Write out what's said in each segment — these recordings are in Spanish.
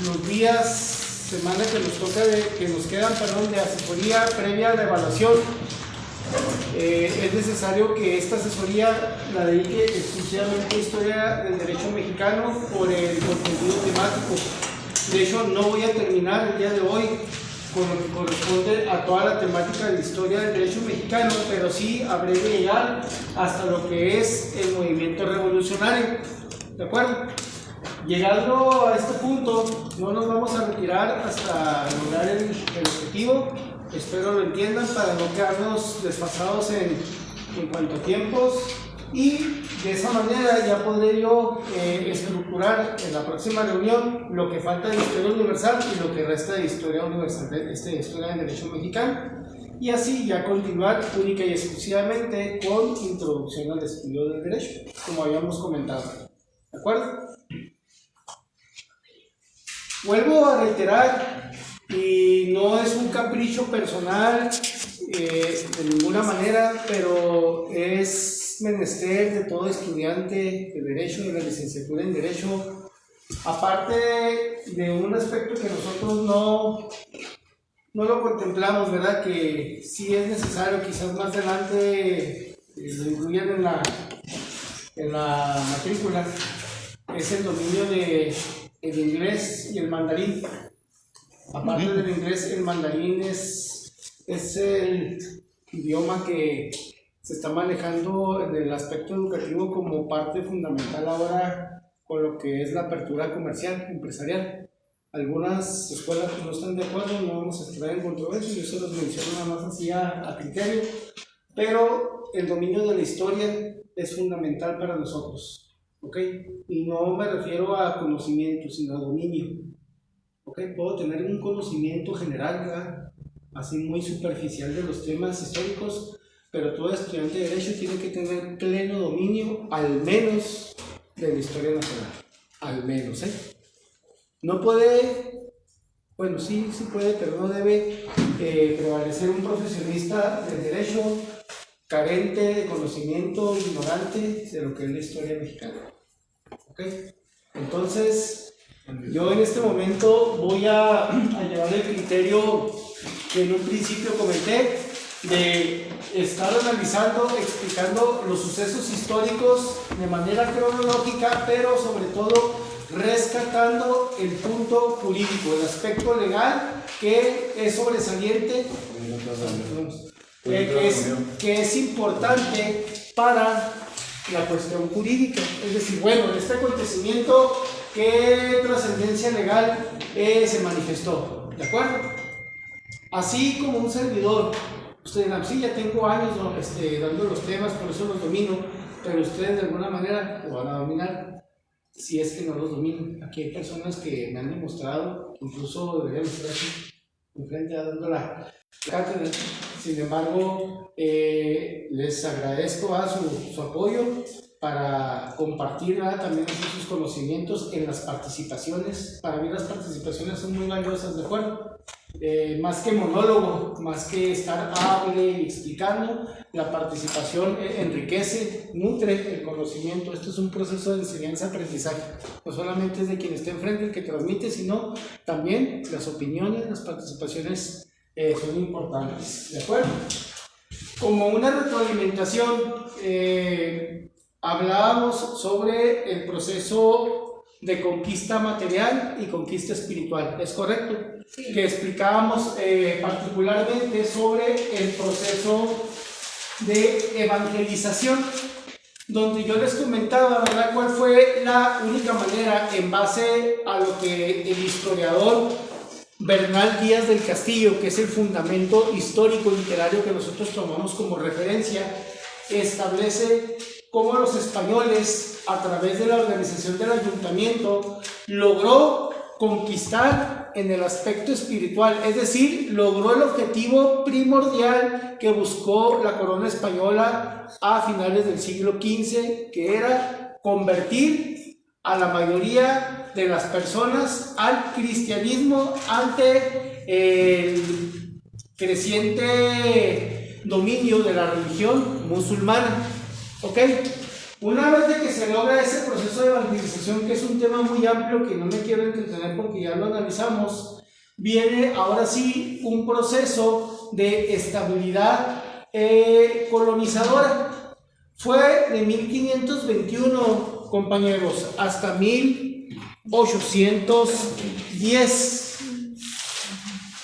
los días, semana que nos toca, que nos quedan, de asesoría previa a la evaluación, es necesario que esta asesoría la dedique exclusivamente a historia del derecho mexicano por el contenido temático. De hecho, no voy a terminar el día de hoy con lo que corresponde a toda la temática de historia del derecho mexicano, pero sí habré de llegar hasta lo que es el movimiento revolucionario, ¿de acuerdo? Llegando a este punto, no nos vamos a retirar hasta lograr el objetivo. Espero lo entiendan para no quedarnos desfasados en cuanto a tiempos, y de esa manera ya podré yo estructurar en la próxima reunión lo que falta de historia universal y lo que resta de historia universal, de historia del derecho mexicano, y así ya continuar única y exclusivamente con introducción al estudio del derecho, como habíamos comentado. ¿De acuerdo? Vuelvo a reiterar, y no es un capricho personal de ninguna manera, pero es menester de todo estudiante de Derecho, de la licenciatura en Derecho, aparte de un aspecto que nosotros no lo contemplamos, ¿verdad? Que sí es necesario, quizás más adelante lo incluyan en la matrícula, es el dominio de el inglés y el mandarín. Aparte del inglés, el mandarín es el idioma que se está manejando en el aspecto educativo como parte fundamental ahora con lo que es la apertura comercial, empresarial. Algunas escuelas no están de acuerdo, no vamos a entrar en controversia, yo se los menciono nada más así a criterio, pero el dominio de la historia es fundamental para nosotros, ¿ok? Y no me refiero a conocimiento, sino a dominio. Okay, puedo tener un conocimiento general, ¿verdad? Así muy superficial de los temas históricos, pero todo estudiante de Derecho tiene que tener pleno dominio, al menos, de la historia nacional. Al menos, ¿eh? No puede, bueno, sí puede, pero no debe prevalecer un profesionista del Derecho carente de conocimiento, ignorante de lo que es la historia mexicana. ¿Ok? Entonces, yo en este momento voy a llevar el criterio que en un principio comenté, de estar analizando, explicando los sucesos históricos de manera cronológica, pero sobre todo rescatando el punto jurídico, el aspecto legal que es sobresaliente, que es importante para la cuestión jurídica. Es decir, bueno, este acontecimiento, ¿qué trascendencia legal se manifestó? ¿De acuerdo? Así como un servidor, ustedes dirán, sí, ya tengo años dando los temas, por eso los domino, pero ustedes de alguna manera lo van a dominar, si es que no los dominan. Aquí hay personas que me han demostrado, incluso deberían estar aquí enfrente dando la cátedra. Sin embargo, les agradezco su apoyo para compartir también sus conocimientos en las participaciones. Para mí las participaciones son muy valiosas, ¿de acuerdo? Más que monólogo, más que estar hable y explicando, la participación enriquece, nutre el conocimiento. Esto es un proceso de enseñanza-aprendizaje. No solamente es de quien está enfrente el que transmite, sino también las opiniones, las participaciones son importantes, ¿de acuerdo? Como una retroalimentación, hablábamos sobre el proceso de conquista material y conquista espiritual, ¿es correcto? Sí. Que explicábamos particularmente sobre el proceso de evangelización, donde yo les comentaba, ¿verdad?, cuál fue la única manera, en base a lo que el historiador Bernal Díaz del Castillo, que es el fundamento histórico literario que nosotros tomamos como referencia, establece cómo los españoles, a través de la organización del ayuntamiento, logró conquistar en el aspecto espiritual, es decir, logró el objetivo primordial que buscó la corona española a finales del siglo XV, que era convertir a la mayoría de las personas al cristianismo ante el creciente dominio de la religión musulmana. ¿Ok? Una vez de que se logra ese proceso de evangelización, que es un tema muy amplio que no me quiero entretener porque ya lo analizamos, viene ahora sí un proceso de estabilidad colonizadora. Fue de 1521, compañeros, hasta 1810.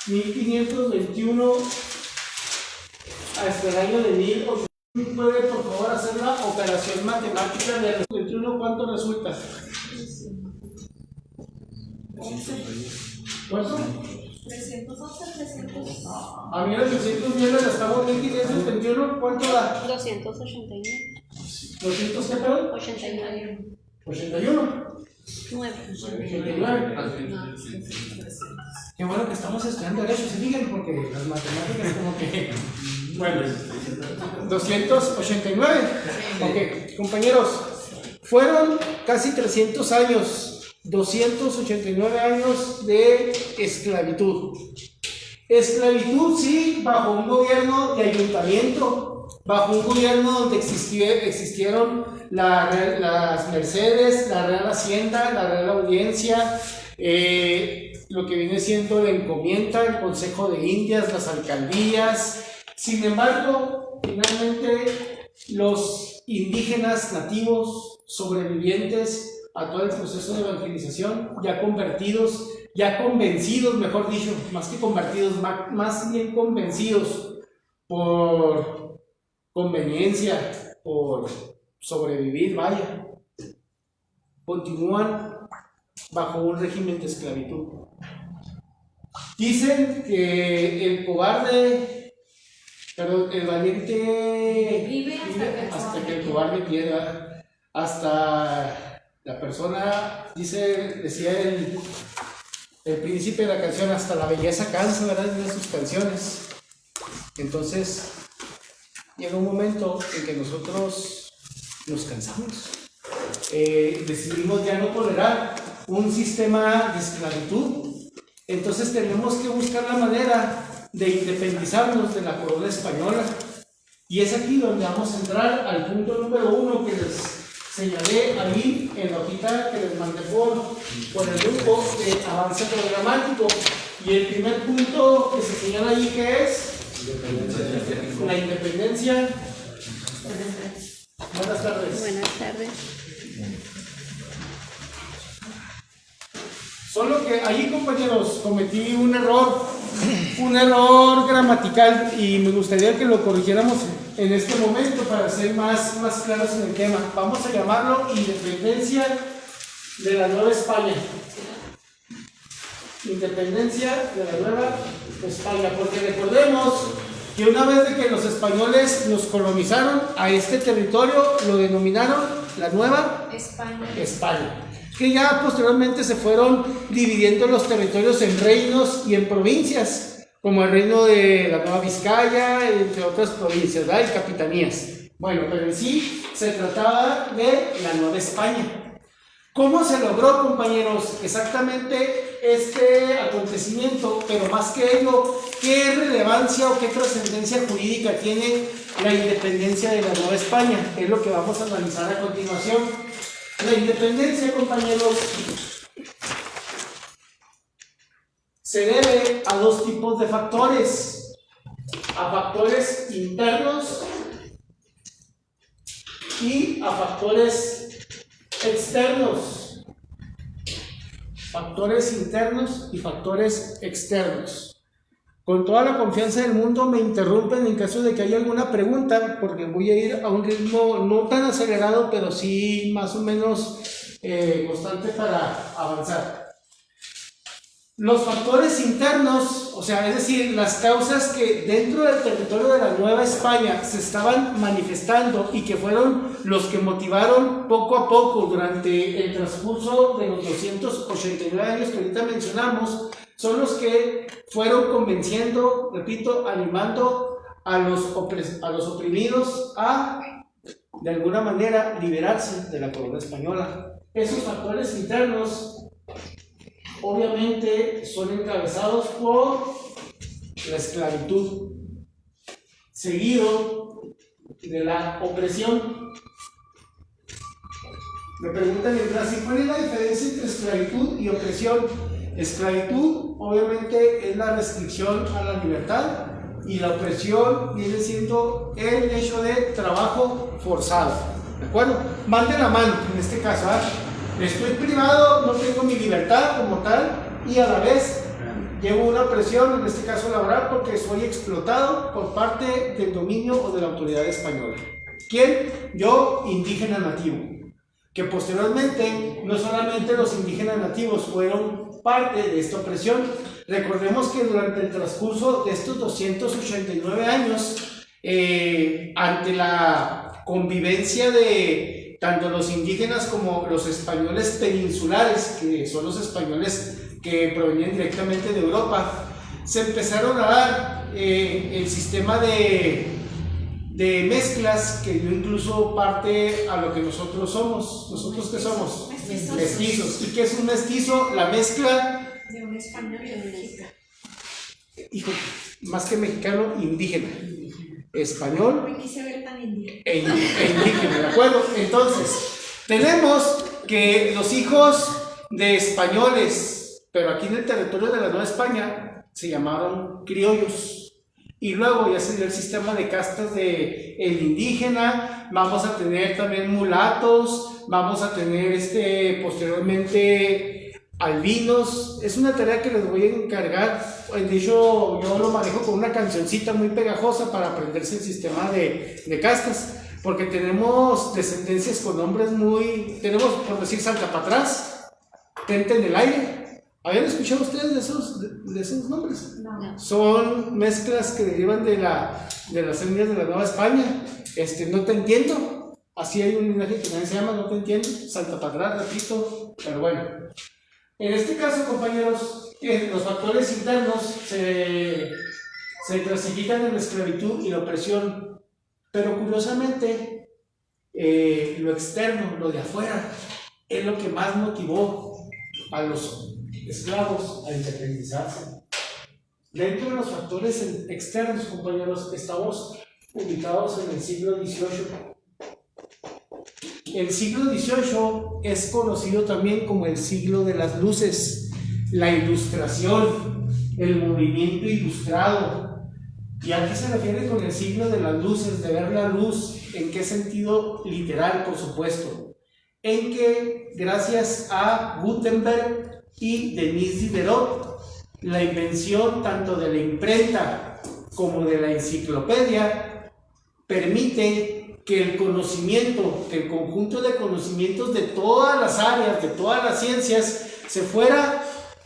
1521 hasta el año de 1810. ¿Puede por favor hacer la operación matemática de 21? ¿Cuánto resulta? ¿Cuánto? 311, 300. A 1810 le gastamos 1521, ¿cuánto da? 281. ¿200 qué tal? 81. 81. 9. 89. Qué bueno que estamos estudiando derecho, se fijan, porque las matemáticas como que... Bueno, 289. Ok, compañeros, fueron casi 300 años, 289 años de esclavitud. Esclavitud, sí, bajo un gobierno de ayuntamiento, bajo un gobierno donde existieron las mercedes, la Real Hacienda, la Real Audiencia, lo que viene siendo la encomienda, el Consejo de Indias, las alcaldías. Sin embargo, finalmente los indígenas nativos sobrevivientes a todo el proceso de evangelización, ya convertidos, ya convencidos, mejor dicho, más que convertidos, más bien convencidos por conveniencia, por sobrevivir, vaya, continúan bajo un régimen de esclavitud. Dicen que el cobarde, perdón, el valiente vive hasta que el cobarde pierda, hasta la persona, decía el príncipe de la canción, hasta la belleza cansa, ¿verdad? En sus canciones. Entonces, llega un momento en que nosotros nos cansamos. Decidimos ya no tolerar un sistema de esclavitud. Entonces tenemos que buscar la manera de independizarnos de la corona española. Y es aquí donde vamos a entrar al punto número 1 que les señalé ahí en la hojita que les mandé por el grupo de avance programático. Y el primer punto que se señala ahí, ¿qué es? La independencia. Buenas tardes. Buenas tardes. Solo que ahí, compañeros, cometí un error gramatical y me gustaría que lo corrigiéramos en este momento para ser más claros en el tema. Vamos a llamarlo independencia de la Nueva España. Independencia de la Nueva España, porque recordemos que una vez de que los españoles nos colonizaron a este territorio, lo denominaron la Nueva España. Que ya posteriormente se fueron dividiendo los territorios en reinos y en provincias, como el reino de la Nueva Vizcaya, entre otras provincias, ¿verdad? Y capitanías. Bueno, pero en sí se trataba de la Nueva España. ¿Cómo se logró, compañeros, exactamente este acontecimiento? Pero más que ello, ¿qué relevancia o qué trascendencia jurídica tiene la independencia de la Nueva España? Es lo que vamos a analizar a continuación. La independencia, compañeros, se debe a dos tipos de factores: a factores internos y a factores externos. Factores internos y factores externos. Con toda la confianza del mundo me interrumpen en caso de que haya alguna pregunta, porque voy a ir a un ritmo no tan acelerado, pero sí más o menos constante para avanzar. Los factores internos, o sea, es decir, las causas que dentro del territorio de la Nueva España se estaban manifestando y que fueron los que motivaron poco a poco durante el transcurso de los 289 años que ahorita mencionamos, son los que fueron convenciendo, repito, animando a los oprimidos a, de alguna manera, liberarse de la corona española. Esos factores internos, obviamente, son encabezados por la esclavitud, seguido de la opresión. Me preguntan en clase, ¿cuál es la diferencia entre esclavitud y opresión? Esclavitud, obviamente, es la restricción a la libertad, y la opresión viene siendo el hecho de trabajo forzado. ¿De acuerdo? Van de la mano en este caso. Estoy privado, no tengo mi libertad como tal, y a la vez llevo una opresión, en este caso laboral, porque soy explotado por parte del dominio o de la autoridad española. ¿Quién? Yo, indígena nativo. Que posteriormente, no solamente los indígenas nativos fueron parte de esta opresión. Recordemos que durante el transcurso de estos 289 años, ante la convivencia de tanto los indígenas como los españoles peninsulares, que son los españoles que provenían directamente de Europa, se empezaron a dar el sistema de mezclas que dio incluso parte a lo que nosotros somos. ¿Nosotros qué somos? Mestizos. ¿Y qué es un mestizo? La mezcla de un español y un mexicano. Hijo, más que mexicano, indígena. Español e indígena, ¿de acuerdo? Entonces, tenemos que los hijos de españoles, pero aquí en el territorio de la Nueva España, se llamaron criollos. Y luego ya se dio el sistema de castas de el indígena, vamos a tener también mulatos, vamos a tener posteriormente albinos. Es una tarea que les voy a encargar. De hecho, yo lo manejo con una cancioncita muy pegajosa para aprenderse el sistema de castas, porque tenemos descendencias con nombres tenemos, por decir, Salta para atrás, Tente en el aire. ¿Habían escuchado ustedes de esos nombres? No. Son mezclas que derivan de las etnias de la Nueva España. No te entiendo. Así hay un linaje que también se llama No te entiendo. Salta para atrás, repito. Pero bueno. En este caso, compañeros, los factores internos se clasifican en la esclavitud y la opresión. Pero curiosamente, lo externo, lo de afuera, es lo que más motivó a los esclavos a independizarse. Dentro de los factores externos, compañeros, estamos ubicados en el siglo XVIII. El siglo XVIII es conocido también como el siglo de las luces, la ilustración, el movimiento ilustrado. ¿Y a qué se refiere con el siglo de las luces, de ver la luz? ¿En qué sentido? Literal, por supuesto. En que, gracias a Gutenberg y Denis Diderot, la invención tanto de la imprenta como de la enciclopedia permite que el conocimiento, que el conjunto de conocimientos de todas las áreas, de todas las ciencias, se fuera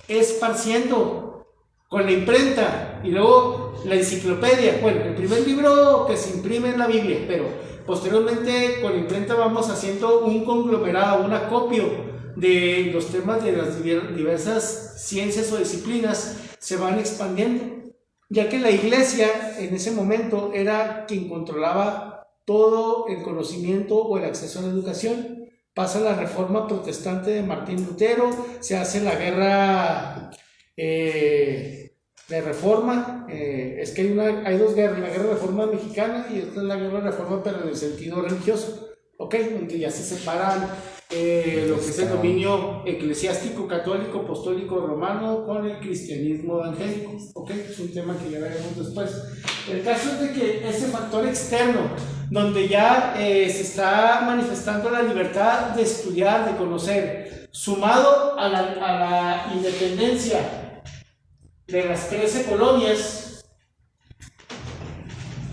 esparciendo con la imprenta y luego la enciclopedia. Bueno, el primer libro que se imprime es la Biblia, pero posteriormente con la imprenta vamos haciendo un conglomerado, un acopio de los temas de las diversas ciencias o disciplinas, se van expandiendo, ya que la iglesia en ese momento era quien controlaba todo el conocimiento o el acceso a la educación. Pasa la reforma protestante de Martín Lutero, se hace la guerra de reforma. Es que hay dos guerras, la guerra de reforma mexicana y esta es la guerra de reforma pero en el sentido religioso, donde ya se separan lo que es el dominio eclesiástico, católico, apostólico, romano con el cristianismo evangélico. Es un tema que ya veremos después. El caso es de que ese factor externo, donde ya se está manifestando la libertad de estudiar, de conocer, sumado a la independencia de las 13 colonias,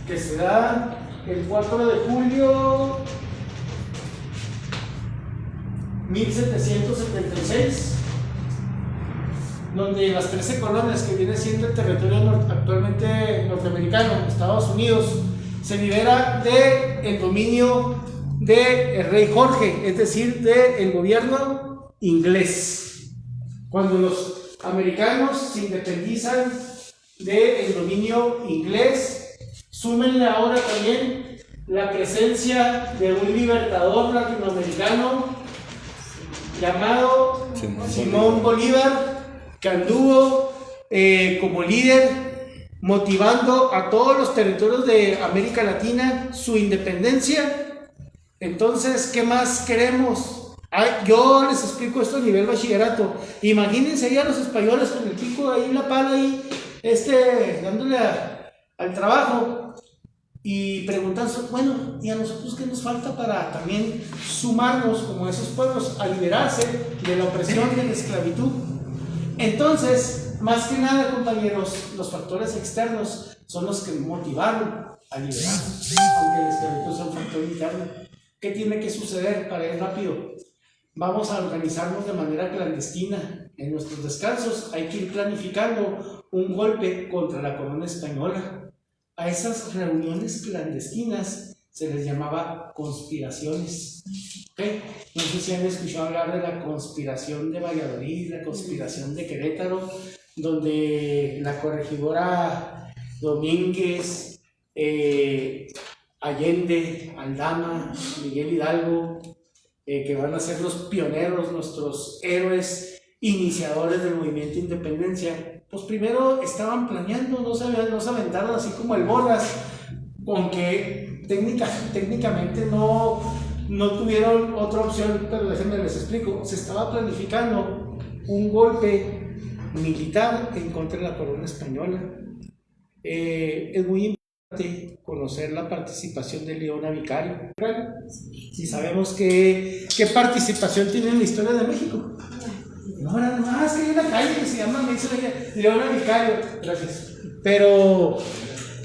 que se da el 4 de julio 1776, donde las 13 colonias que viene siendo el territorio actualmente norteamericano, Estados Unidos, se libera del dominio del rey Jorge, es decir, del gobierno inglés. Cuando los americanos se independizan del dominio inglés, súmenle ahora también la presencia de un libertador latinoamericano llamado Simón Bolívar, que anduvo como líder motivando a todos los territorios de América Latina su independencia. Entonces, ¿qué más queremos? Yo les explico esto a nivel bachillerato. Imagínense ahí a los españoles con el pico ahí, la pala ahí, dándole al trabajo y preguntarse, bueno, ¿y a nosotros qué nos falta para también sumarnos como esos pueblos a liberarse de la opresión de la esclavitud? Entonces, más que nada, compañeros, los factores externos son los que motivaron a liberarnos, aunque la esclavitud sea un factor interno. ¿Qué tiene que suceder para ir rápido? Vamos a organizarnos de manera clandestina. En nuestros descansos hay que ir planificando un golpe contra la corona española. A esas reuniones clandestinas se les llamaba conspiraciones. ¿Okay? No sé si han escuchado hablar de la conspiración de Valladolid, la conspiración de Querétaro, donde la corregidora Domínguez, Allende, Aldama, Miguel Hidalgo, que van a ser los pioneros, nuestros héroes iniciadores del movimiento de independencia, pues primero estaban planeando, no se aventaron así como el bolas, aunque técnicamente no tuvieron otra opción, pero déjenme les explico. Se estaba planificando un golpe militar en contra de la corona española. Es muy importante conocer la participación de Leona Vicario. Si sabemos qué participación tiene en la historia de México. No, nada más que hay una calle que se llama Leona Vicario. Gracias. Pero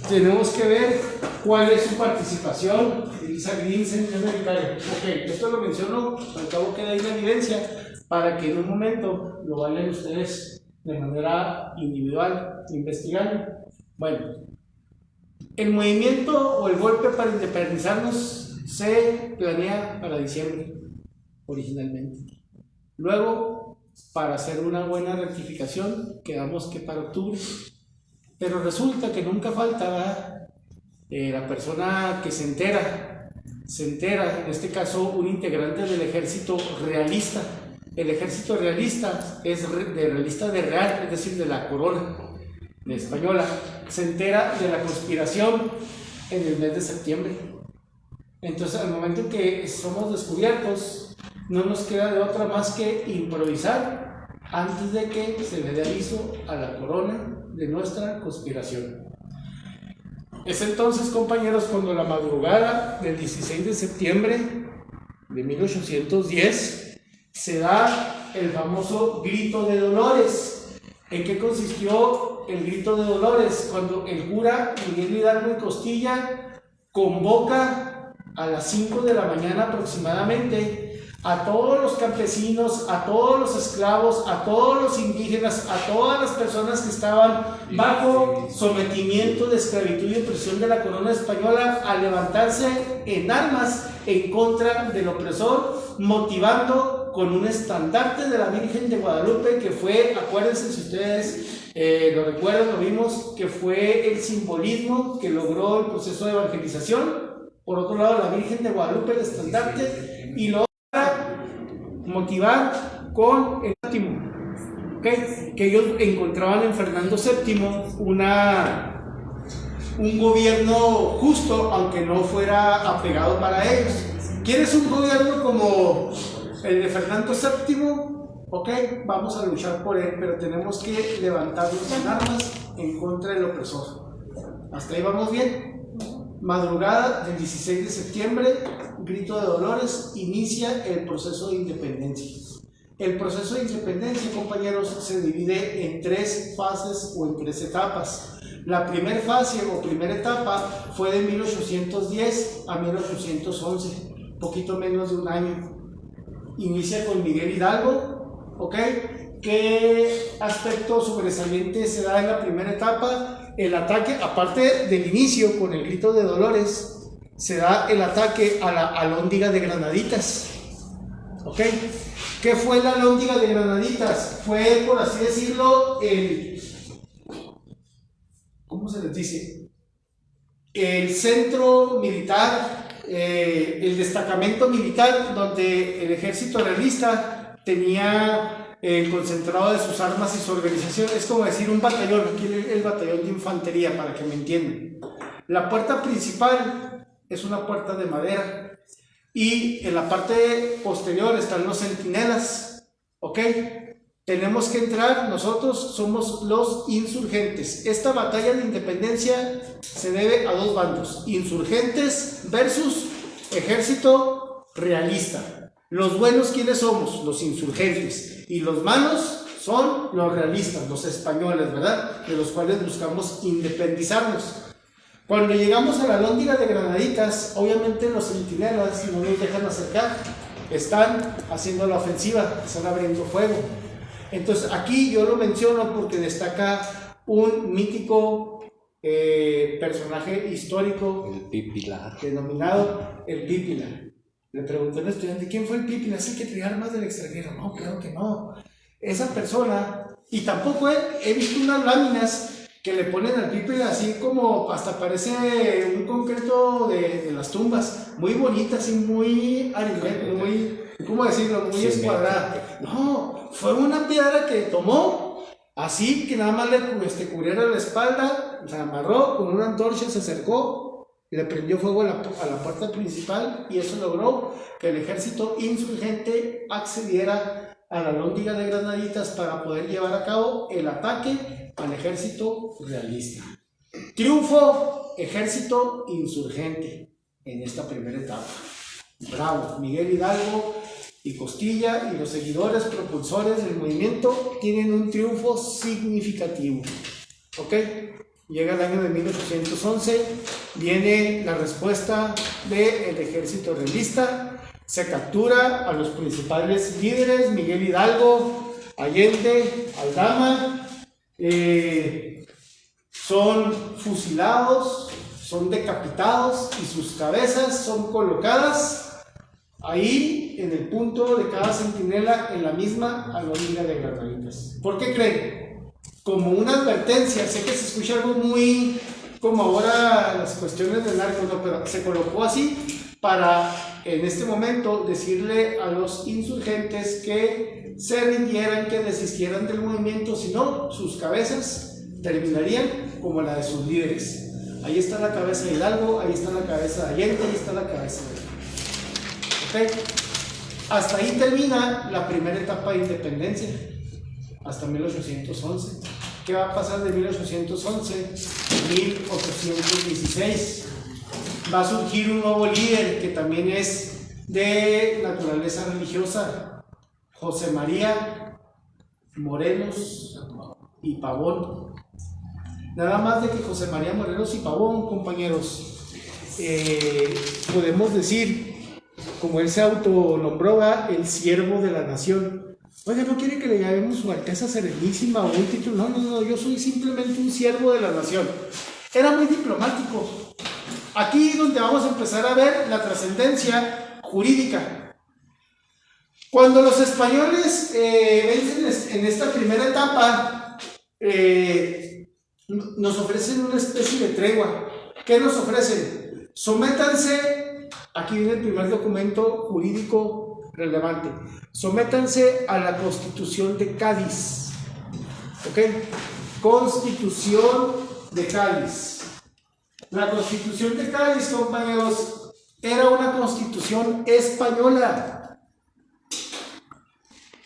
tenemos que ver cuál es su participación. Elisa Grinsen, Leona Vicario. Ok, esto lo menciono, al cabo queda ahí la evidencia para que en un momento lo vayan ustedes de manera individual, investigando. Bueno, el movimiento o el golpe para independizarnos se planea para diciembre, originalmente. Luego, para hacer una buena rectificación, quedamos que para octubre. Pero resulta que nunca falta la persona que se entera, en este caso un integrante del ejército realista. El ejército realista es realista de real, es decir, de la corona de española. Se entera de la conspiración en el mes de septiembre. Entonces, al momento en que somos descubiertos, no nos queda de otra más que improvisar antes de que se le dé aviso a la corona de nuestra conspiración. Es entonces, compañeros, cuando la madrugada del 16 de septiembre de 1810 se da el famoso Grito de Dolores. ¿En qué consistió el Grito de Dolores? Cuando el cura Miguel Hidalgo y Costilla convoca a las 5 de la mañana aproximadamente a todos los campesinos, a todos los esclavos, a todos los indígenas, a todas las personas que estaban bajo sometimiento de esclavitud y opresión de la corona española a levantarse en armas en contra del opresor, motivando con un estandarte de la Virgen de Guadalupe, que fue, acuérdense si ustedes lo recuerdan, lo vimos, que fue el simbolismo que logró el proceso de evangelización. Por otro lado, la Virgen de Guadalupe, el estandarte, y lo motivar con el séptimo, ¿okay? Que ellos encontraban en Fernando VII un gobierno justo, aunque no fuera apegado para ellos. ¿Quieres un gobierno como el de Fernando VII? Ok, vamos a luchar por él, pero tenemos que levantarnos en armas en contra del opresor. ¿Hasta ahí vamos bien? Madrugada del 16 de septiembre, Grito de Dolores, inicia el proceso de independencia. El proceso de independencia, compañeros, se divide en 3 fases o en 3 etapas. La primera fase o primera etapa fue de 1810 a 1811, poquito menos de un año. Inicia con Miguel Hidalgo, ¿ok? ¿Qué aspecto sobresaliente se da en la primera etapa? El ataque, aparte del inicio con el Grito de Dolores, se da el ataque a la Alhóndiga de Granaditas. ¿Ok? ¿Qué fue la Alhóndiga de Granaditas? Fue, por así decirlo, ¿cómo se les dice? El centro militar, el destacamento militar donde el ejército realista tenía concentrado de sus armas y su organización. Es como decir un batallón, aquí el batallón de infantería, para que me entiendan. La puerta principal es una puerta de madera y en la parte posterior están los centinelas, ¿ok? Tenemos que entrar, nosotros somos los insurgentes. Esta batalla de independencia se debe a dos bandos, insurgentes versus ejército realista. Los buenos, ¿quiénes somos? Los insurgentes, y los malos son los realistas, los españoles, ¿verdad? De los cuales buscamos independizarnos. Cuando llegamos a la Lóndiga de Granaditas, obviamente los centinelas no nos dejan acercar, están haciendo la ofensiva, están abriendo fuego. Entonces aquí yo lo menciono porque destaca un mítico personaje histórico, El Pípila, denominado el Pípila. Le pregunté al estudiante, ¿quién fue el Pípila? ¿Es el que traía armas del extranjero? No, claro que no. Esa persona, y tampoco he visto unas láminas que le ponen al Pípila así como hasta parece un concreto de las tumbas, muy bonita, así muy arismétrica, muy, ¿cómo decirlo? Muy escuadrada. No, fue una piedra que tomó así que nada más le cubriera la espalda, se amarró con una antorcha, se acercó, le prendió fuego a la puerta principal, y eso logró que el ejército insurgente accediera a la Lóndiga de Granaditas para poder llevar a cabo el ataque al ejército realista. Triunfo, ejército insurgente en esta primera etapa. Bravo, Miguel Hidalgo y Costilla y los seguidores propulsores del movimiento tienen un triunfo significativo. ¿Ok? Llega el año de 1811, viene la respuesta del ejército realista. Se captura a los principales líderes, Miguel Hidalgo, Allende, Aldama, son fusilados, son decapitados y sus cabezas son colocadas ahí en el punto de cada centinela en la misma Lóndiga de Granaditas. ¿Por qué creen? Como una advertencia, sé que se escucha algo muy como ahora las cuestiones del narco, no, pero se colocó así para en este momento decirle a los insurgentes que se rindieran, que desistieran del movimiento, si no, sus cabezas terminarían como la de sus líderes. Ahí está la cabeza de Hidalgo, ahí está la cabeza de Allende, ahí está la cabeza de... ¿Ok? Hasta ahí termina la primera etapa de independencia, hasta 1811. ¿Qué va a pasar de 1811 a 1816? Va a surgir un nuevo líder que también es de naturaleza religiosa, José María Morelos y Pavón. Nada más de que José María Morelos y Pavón, compañeros, podemos decir, como él se autonombró, el siervo de la nación. Oiga, ¿no quiere que le llamemos Su Alteza Serenísima o un título? No, yo soy simplemente un siervo de la nación. Era muy diplomático. Aquí es donde vamos a empezar a ver la trascendencia jurídica. Cuando los españoles vencen en esta primera etapa, nos ofrecen una especie de tregua. ¿Qué nos ofrecen? Sométanse, aquí viene el primer documento jurídico relevante, sométanse a la Constitución de Cádiz. ¿Ok? Constitución de Cádiz. La Constitución de Cádiz, compañeros, era una constitución española.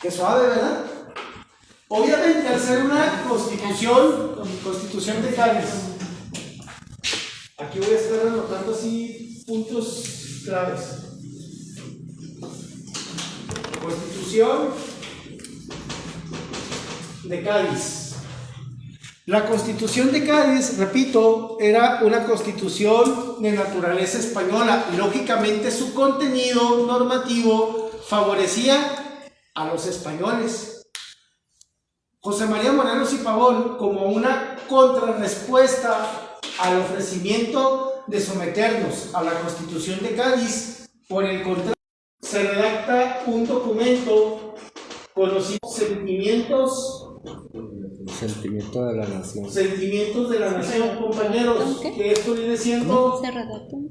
Qué suave, ¿verdad? Obviamente, al ser una constitución de Cádiz, aquí voy a estar anotando así puntos claves. Constitución de Cádiz. La Constitución de Cádiz, repito, era una constitución de naturaleza española. Lógicamente, su contenido normativo favorecía a los españoles. José María Morelos y Pavón, como una contrarrespuesta al ofrecimiento de someternos a la Constitución de Cádiz, por el contrario, se redacta un documento con los sentimientos Sentimiento de la nación. Sentimientos de la nación, compañeros, que esto viene siendo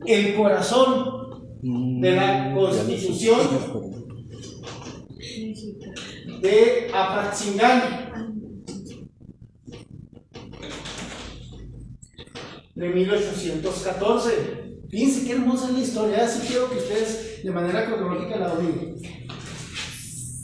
el corazón de la Constitución de Apatzingán de 1814. Fíjense qué hermosa es la historia, así quiero que ustedes de manera cronológica la domingo.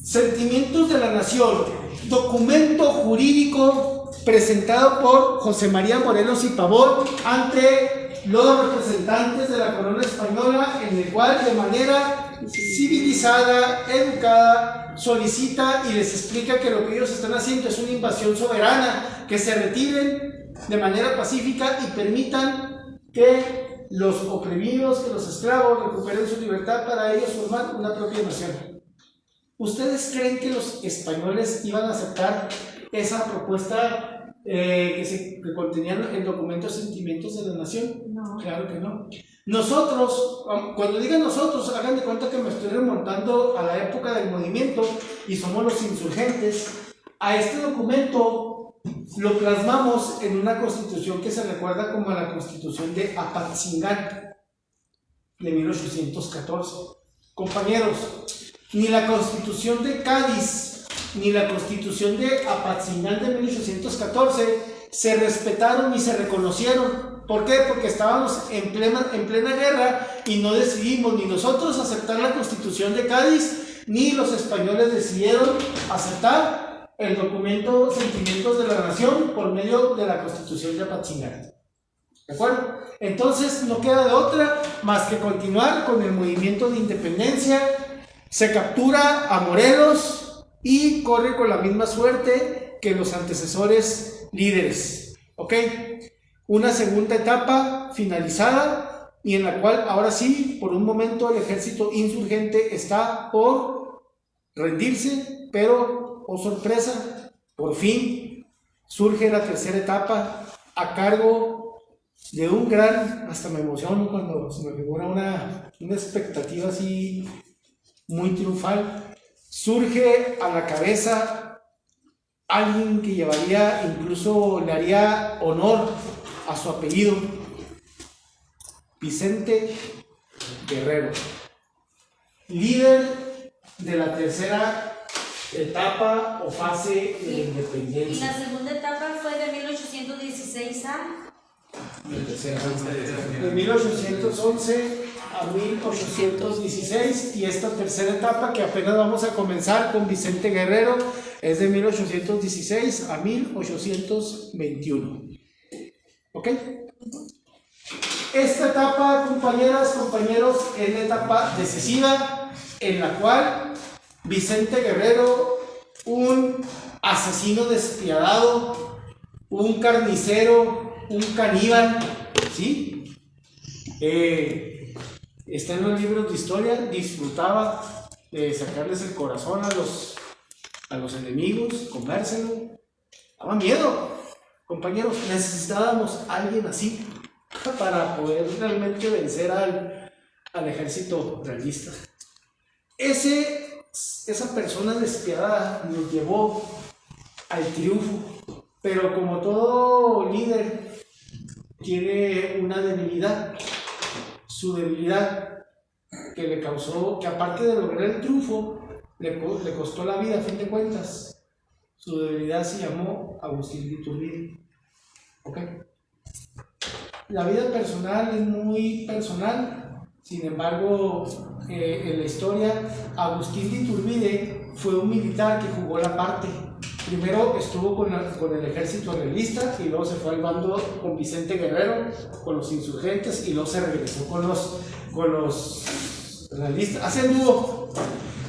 Sentimientos de la Nación, documento jurídico presentado por José María Morelos y Pavón ante los representantes de la corona española, en el cual de manera civilizada, educada, solicita y les explica que lo que ellos están haciendo es una invasión soberana, que se retiren de manera pacífica y permitan que los oprimidos, que los esclavos recuperen su libertad para ellos formar una propia nación. ¿Ustedes creen que los españoles iban a aceptar esa propuesta que contenían el documento Sentimientos de la Nación? No. Claro que no. Nosotros, cuando digan nosotros, hagan de cuenta que me estoy remontando a la época del movimiento y somos los insurgentes. A este documento lo plasmamos en una constitución que se recuerda como la Constitución de Apatzingán de 1814. Compañeros, ni la Constitución de Cádiz ni la Constitución de Apatzingán de 1814 se respetaron ni se reconocieron. ¿Por qué? Porque estábamos en plena guerra y no decidimos ni nosotros aceptar la Constitución de Cádiz, ni los españoles decidieron aceptar el documento Sentimientos de la Nación por medio de la Constitución de Apatzingán. ¿De acuerdo? Entonces no queda de otra más que continuar con el movimiento de independencia. Se captura a Morelos y corre con la misma suerte que los antecesores líderes. ¿Ok? Una segunda etapa finalizada y en la cual ahora sí, por un momento el ejército insurgente está por rendirse, pero, oh sorpresa, por fin surge la tercera etapa a cargo de un gran, hasta me emociono cuando se me figura una expectativa así muy triunfal. Surge a la cabeza alguien que llevaría, incluso le haría honor a su apellido, Vicente Guerrero, líder de la tercera etapa o fase de la Y independencia. la segunda etapa fue de 1816 a... De 1811 a 1816, y esta tercera etapa que apenas vamos a comenzar con Vicente Guerrero es de 1816 a 1821. ¿Ok? Esta etapa, compañeras, compañeros, es la etapa decisiva en la cual Vicente Guerrero, un asesino despiadado, un carnicero, un caníbal, ¿sí? Está en los libros de historia, disfrutaba de sacarles el corazón a los enemigos, comérselo, daba miedo. Compañeros, necesitábamos a alguien así para poder realmente vencer al ejército realista. Esa persona despiadada nos llevó al triunfo, pero como todo líder tiene una debilidad. Su debilidad que le causó, que aparte de lograr el triunfo, le costó la vida a fin de cuentas. Su debilidad se llamó Agustín de Iturbide. ¿Ok? La vida personal es muy personal, sin embargo, en la historia, Agustín de Iturbide fue un militar que jugó la parte. Primero estuvo con el ejército realista y luego se fue al bando con Vicente Guerrero, con los insurgentes, y luego se regresó con los realistas. Hace dúo.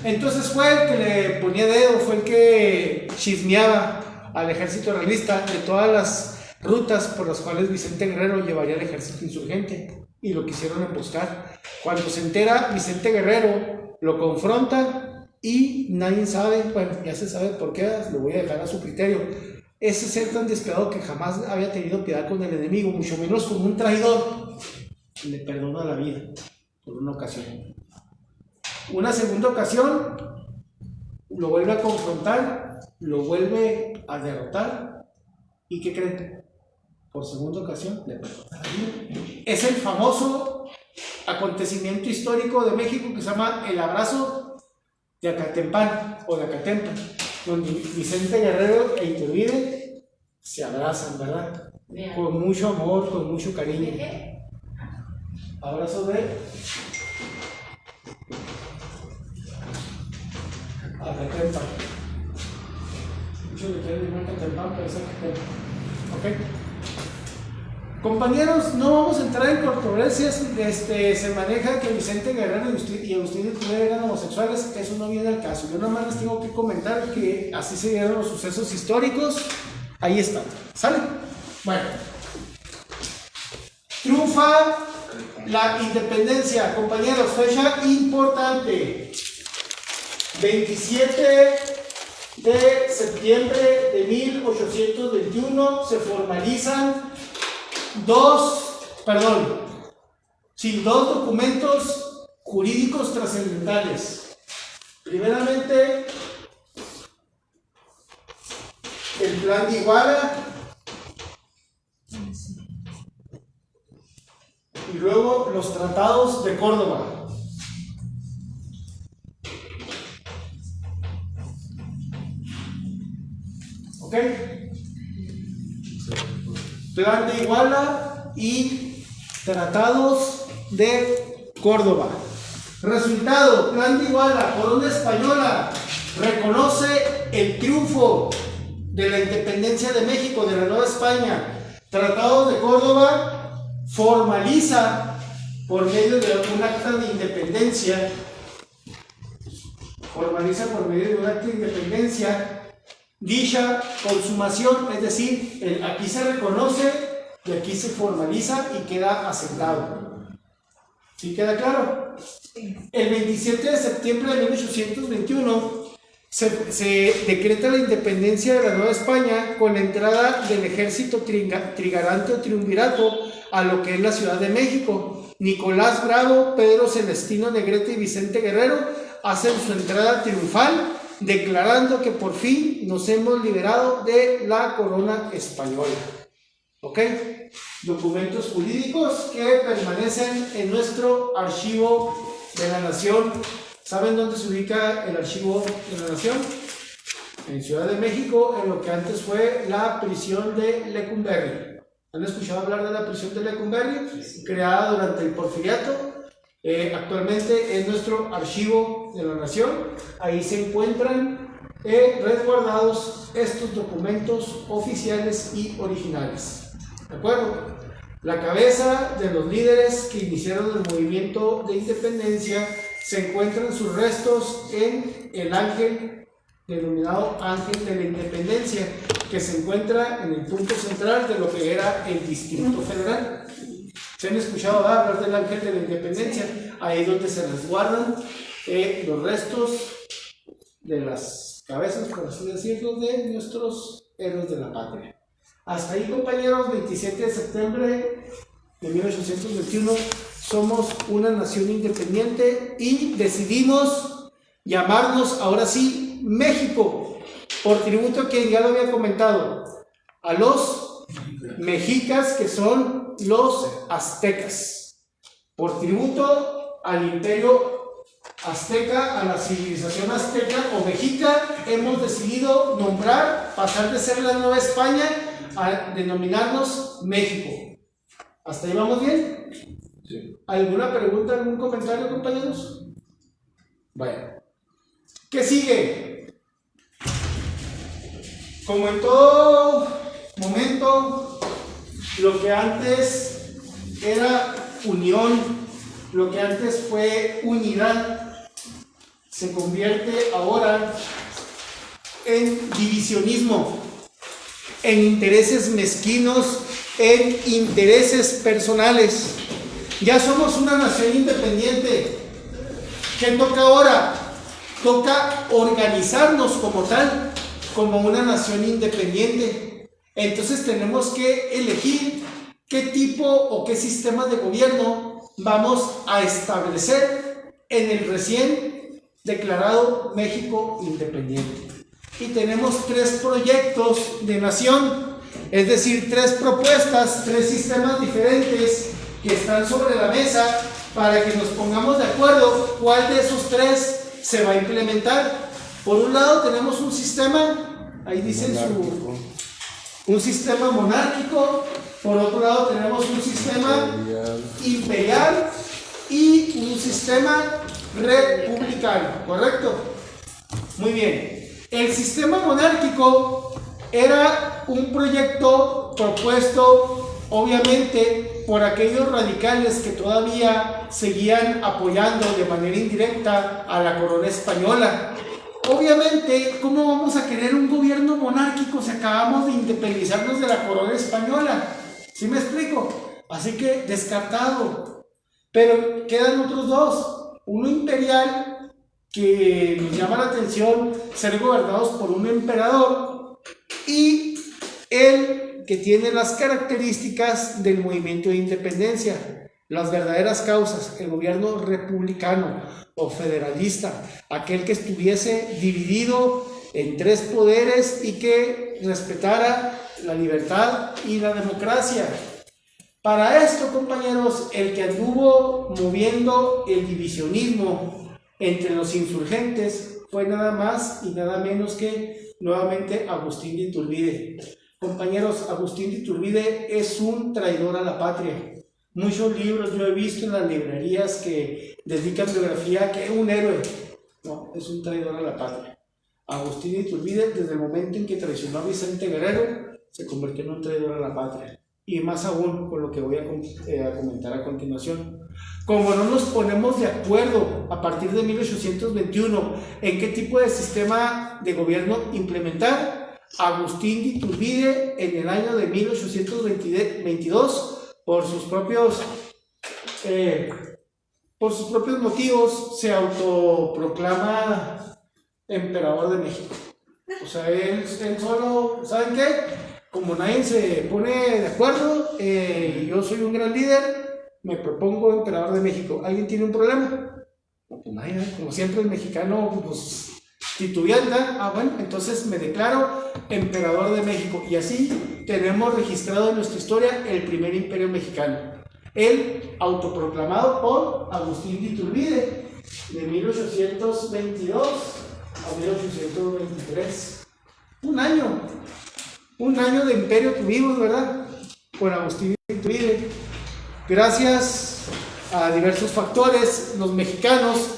Entonces fue el que le ponía dedo, fue el que chismeaba al ejército realista de todas las rutas por las cuales Vicente Guerrero llevaría al ejército insurgente, y lo quisieron emboscar. Cuando se entera Vicente Guerrero, lo confronta y nadie sabe, bueno, ya se sabe por qué, lo voy a dejar a su criterio. Ese ser tan despiadado que jamás había tenido piedad con el enemigo, mucho menos con un traidor, le perdona la vida por una ocasión. Una segunda ocasión lo vuelve a confrontar, lo vuelve a derrotar, ¿y qué creen? Por segunda ocasión le perdona la vida. Es el famoso acontecimiento histórico de México que se llama el abrazo de Acatempán o de Acatempa, donde Vicente Guerrero e Iturbide se abrazan, ¿verdad? Bien. Con mucho amor, con mucho cariño. Abrazo de A la crema. Muchos le quieren limón con el pan, pero esa que ok. Compañeros, no vamos a entrar en controversias. Se maneja que Vicente Guerrero y Agustín Iturbide eran homosexuales. Eso no viene al caso. Yo nada más les tengo que comentar que así se dieron los sucesos históricos. Ahí están. ¿Sale? Bueno. Triunfa la independencia, compañeros. Fecha importante. 27 de septiembre de 1821 se formalizan dos documentos jurídicos trascendentales. Primeramente, el Plan de Iguala y luego los tratados de Córdoba. ¿Ok? Plan de Iguala y tratados de Córdoba. Resultado: Plan de Iguala, Corona Española reconoce el triunfo de la independencia de México, de la Nueva España. Tratados de Córdoba formaliza por medio de un acta de independencia, dicha consumación, es decir, aquí se reconoce y aquí se formaliza y queda asentado. ¿Sí queda claro? El 27 de septiembre de 1821 se decreta la independencia de la Nueva España con la entrada del ejército trigarante o triunvirato a lo que es la Ciudad de México. Nicolás Bravo, Pedro Celestino Negrete y Vicente Guerrero hacen su entrada triunfal, declarando que por fin nos hemos liberado de la corona española. ¿Ok? Documentos jurídicos que permanecen en nuestro archivo de la Nación. ¿Saben dónde se ubica el archivo de la Nación? En Ciudad de México, en lo que antes fue la prisión de Lecumberri. ¿Han escuchado hablar de la prisión de Lecumberri? Sí. Creada durante el Porfiriato. Actualmente es nuestro archivo de la Nación. Ahí se encuentran resguardados estos documentos oficiales y originales. ¿De acuerdo? La cabeza de los líderes que iniciaron el movimiento de independencia se encuentran sus restos en el ángel, denominado Ángel de la Independencia, que se encuentra en el punto central de lo que era el Distrito Federal. ¿Se han escuchado hablar del Ángel de la Independencia? Ahí es donde se resguardan los restos de las cabezas, por así decirlo, de nuestros héroes de la patria. Hasta ahí, compañeros, 27 de septiembre de 1821, somos una nación independiente y decidimos llamarnos ahora sí México, por tributo a quien ya lo había comentado, a los mexicas, que son los aztecas, por tributo al imperio azteca, a la civilización azteca o mexica, hemos decidido pasar de ser la Nueva España a denominarnos México. ¿Hasta ahí vamos bien? Sí. ¿Alguna pregunta, algún comentario, compañeros? Bueno. ¿Qué sigue? Como en todo momento, lo que antes era unión, lo que antes fue unidad, se convierte ahora en divisionismo, en intereses mezquinos, en intereses personales. Ya somos una nación independiente. ¿Qué toca ahora? Toca organizarnos como tal, como una nación independiente. Entonces tenemos que elegir qué tipo o qué sistema de gobierno vamos a establecer en el recién declarado México independiente. Y tenemos 3 proyectos de nación, es decir, 3 propuestas, 3 sistemas diferentes que están sobre la mesa para que nos pongamos de acuerdo cuál de esos 3 se va a implementar. Por un lado tenemos un sistema, ahí dicen un sistema monárquico, por otro lado tenemos un sistema imperial y un sistema republicano, ¿correcto? Muy bien. El sistema monárquico era un proyecto propuesto, obviamente, por aquellos radicales que todavía seguían apoyando de manera indirecta a la corona española. Obviamente, ¿cómo vamos a querer un gobierno monárquico si acabamos de independizarnos de la corona española? ¿Sí me explico? Así que descartado. Pero quedan otros dos. Uno imperial, que nos llama la atención ser gobernados por un emperador, y el que tiene las características del movimiento de independencia, las verdaderas causas, el gobierno republicano o federalista, aquel que estuviese dividido en tres poderes y que respetara la libertad y la democracia. Para esto, compañeros, el que anduvo moviendo el divisionismo entre los insurgentes fue nada más y nada menos que nuevamente Agustín de Iturbide. Compañeros, Agustín de Iturbide es un traidor a la patria. Muchos libros yo he visto en las librerías que dedican biografía que es un héroe. No, es un traidor a la patria. Agustín de Iturbide, desde el momento en que traicionó a Vicente Guerrero, se convirtió en un traidor a la patria. Y más aún con lo que voy a comentar a continuación. Como no nos ponemos de acuerdo a partir de 1821 en qué tipo de sistema de gobierno implementar, Agustín de Iturbide en el año de 1822, por sus propios motivos, se autoproclama emperador de México. O sea, él solo, ¿saben qué? Como nadie se pone de acuerdo, yo soy un gran líder, me propongo emperador de México. ¿Alguien tiene un problema? No, pues nadie, como siempre el mexicano, pues titubeante. Bueno, entonces me declaro emperador de México. Y así tenemos registrado en nuestra historia el primer imperio mexicano. El autoproclamado por Agustín de Iturbide, de 1822 a 1823. Un año de imperio tuvimos, ¿verdad? Con Agustín de Iturbide. Gracias a diversos factores, los mexicanos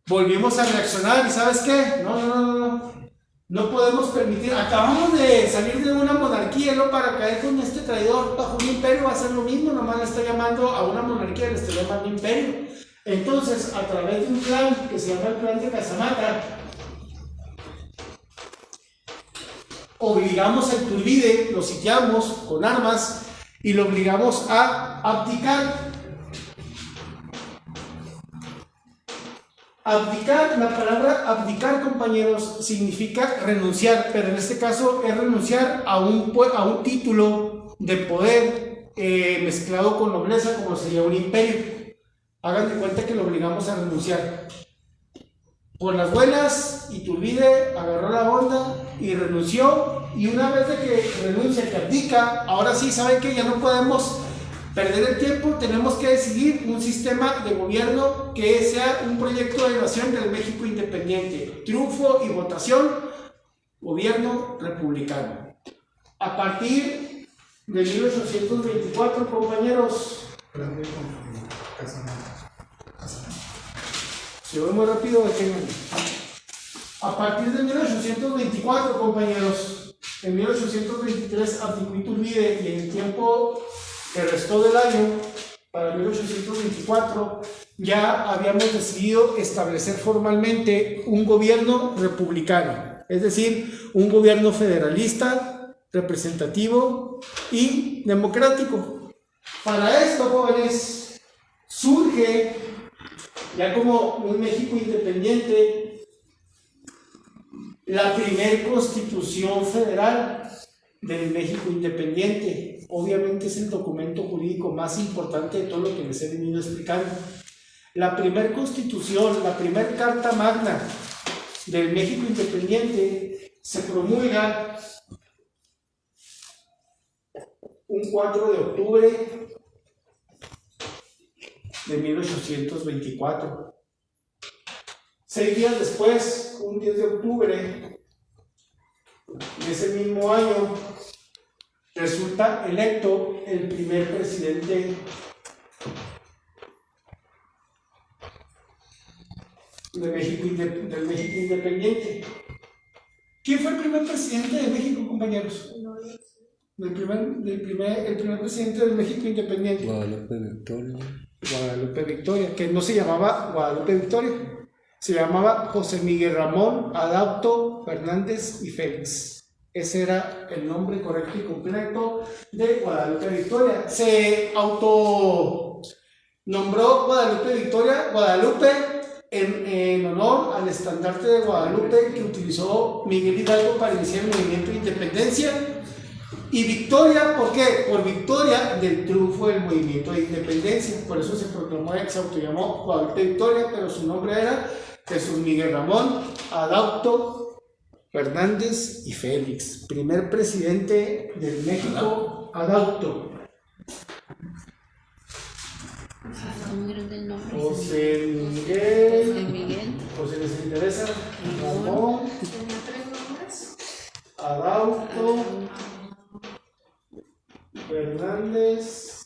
volvimos a reaccionar. ¿Y sabes qué? No podemos permitir. Acabamos de salir de una monarquía, ¿no? Para caer con este traidor bajo un imperio va a ser lo mismo. Nomás le está llamando a una monarquía, le está llamando imperio. Entonces, a través de un plan que se llama el plan de Casamata, obligamos a Iturbide, lo sitiamos con armas y lo obligamos a abdicar. Abdicar, la palabra abdicar, compañeros, significa renunciar, pero en este caso es renunciar a un título de poder mezclado con nobleza, como sería un imperio. Hagan de cuenta que lo obligamos a renunciar. Por las buenas, Iturbide agarró la onda y renunció, y una vez de que renuncia, que abdica, ahora sí, ¿saben qué? Ya no podemos perder el tiempo, tenemos que decidir un sistema de gobierno que sea un proyecto de nación del México independiente. Triunfo y votación, gobierno republicano. A partir de 1824, compañeros. Si voy muy rápido, deténganme. A partir de 1824, compañeros, en 1823 abdicó Iturbide, y en el tiempo que restó del año, para 1824, ya habíamos decidido establecer formalmente un gobierno republicano, es decir, un gobierno federalista, representativo y democrático. Para esto, jóvenes, surge, ya como un México independiente, la primer constitución federal del México independiente. Obviamente es el documento jurídico más importante de todo lo que les he venido explicando. La primer constitución, la primer carta magna del México independiente se promulga un 4 de octubre de 1824. 6 días después, un 10 de octubre de ese mismo año, resulta electo el primer presidente del México independiente. ¿Quién fue el primer presidente de México, compañeros? El primer presidente del México independiente. Guadalupe Victoria. Guadalupe Victoria, que no se llamaba Guadalupe Victoria, se llamaba José Miguel Ramón Adauto Fernández y Félix. Ese era el nombre correcto y completo de Guadalupe Victoria. Se autonombró Guadalupe Victoria, Guadalupe, en honor al estandarte de Guadalupe que utilizó Miguel Hidalgo para iniciar el movimiento de independencia. Y Victoria, ¿por qué? Por victoria del triunfo del movimiento de independencia. Por eso se proclamó, se autollamó Guadalupe Victoria, pero su nombre era Jesús Miguel Ramón Adauto Fernández y Félix, primer presidente del México Adauto. José Miguel, por si les interesa, Ramón Adauto Fernández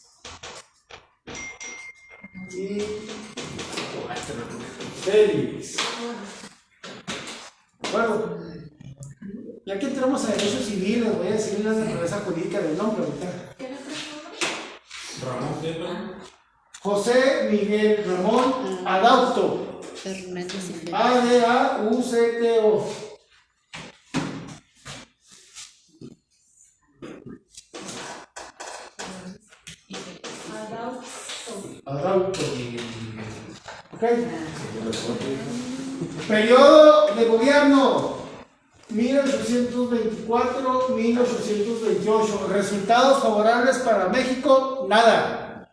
y Félix. Bueno, ya que entramos a derecho civil, les voy a decir la naturaleza jurídica del nombre ahorita. José Miguel Ramón Adauto Fernández y Félix. A-D-A-U-C-T-O. Adauto. Ok. Periodo de gobierno 1824-1828. Resultados favorables para México, nada.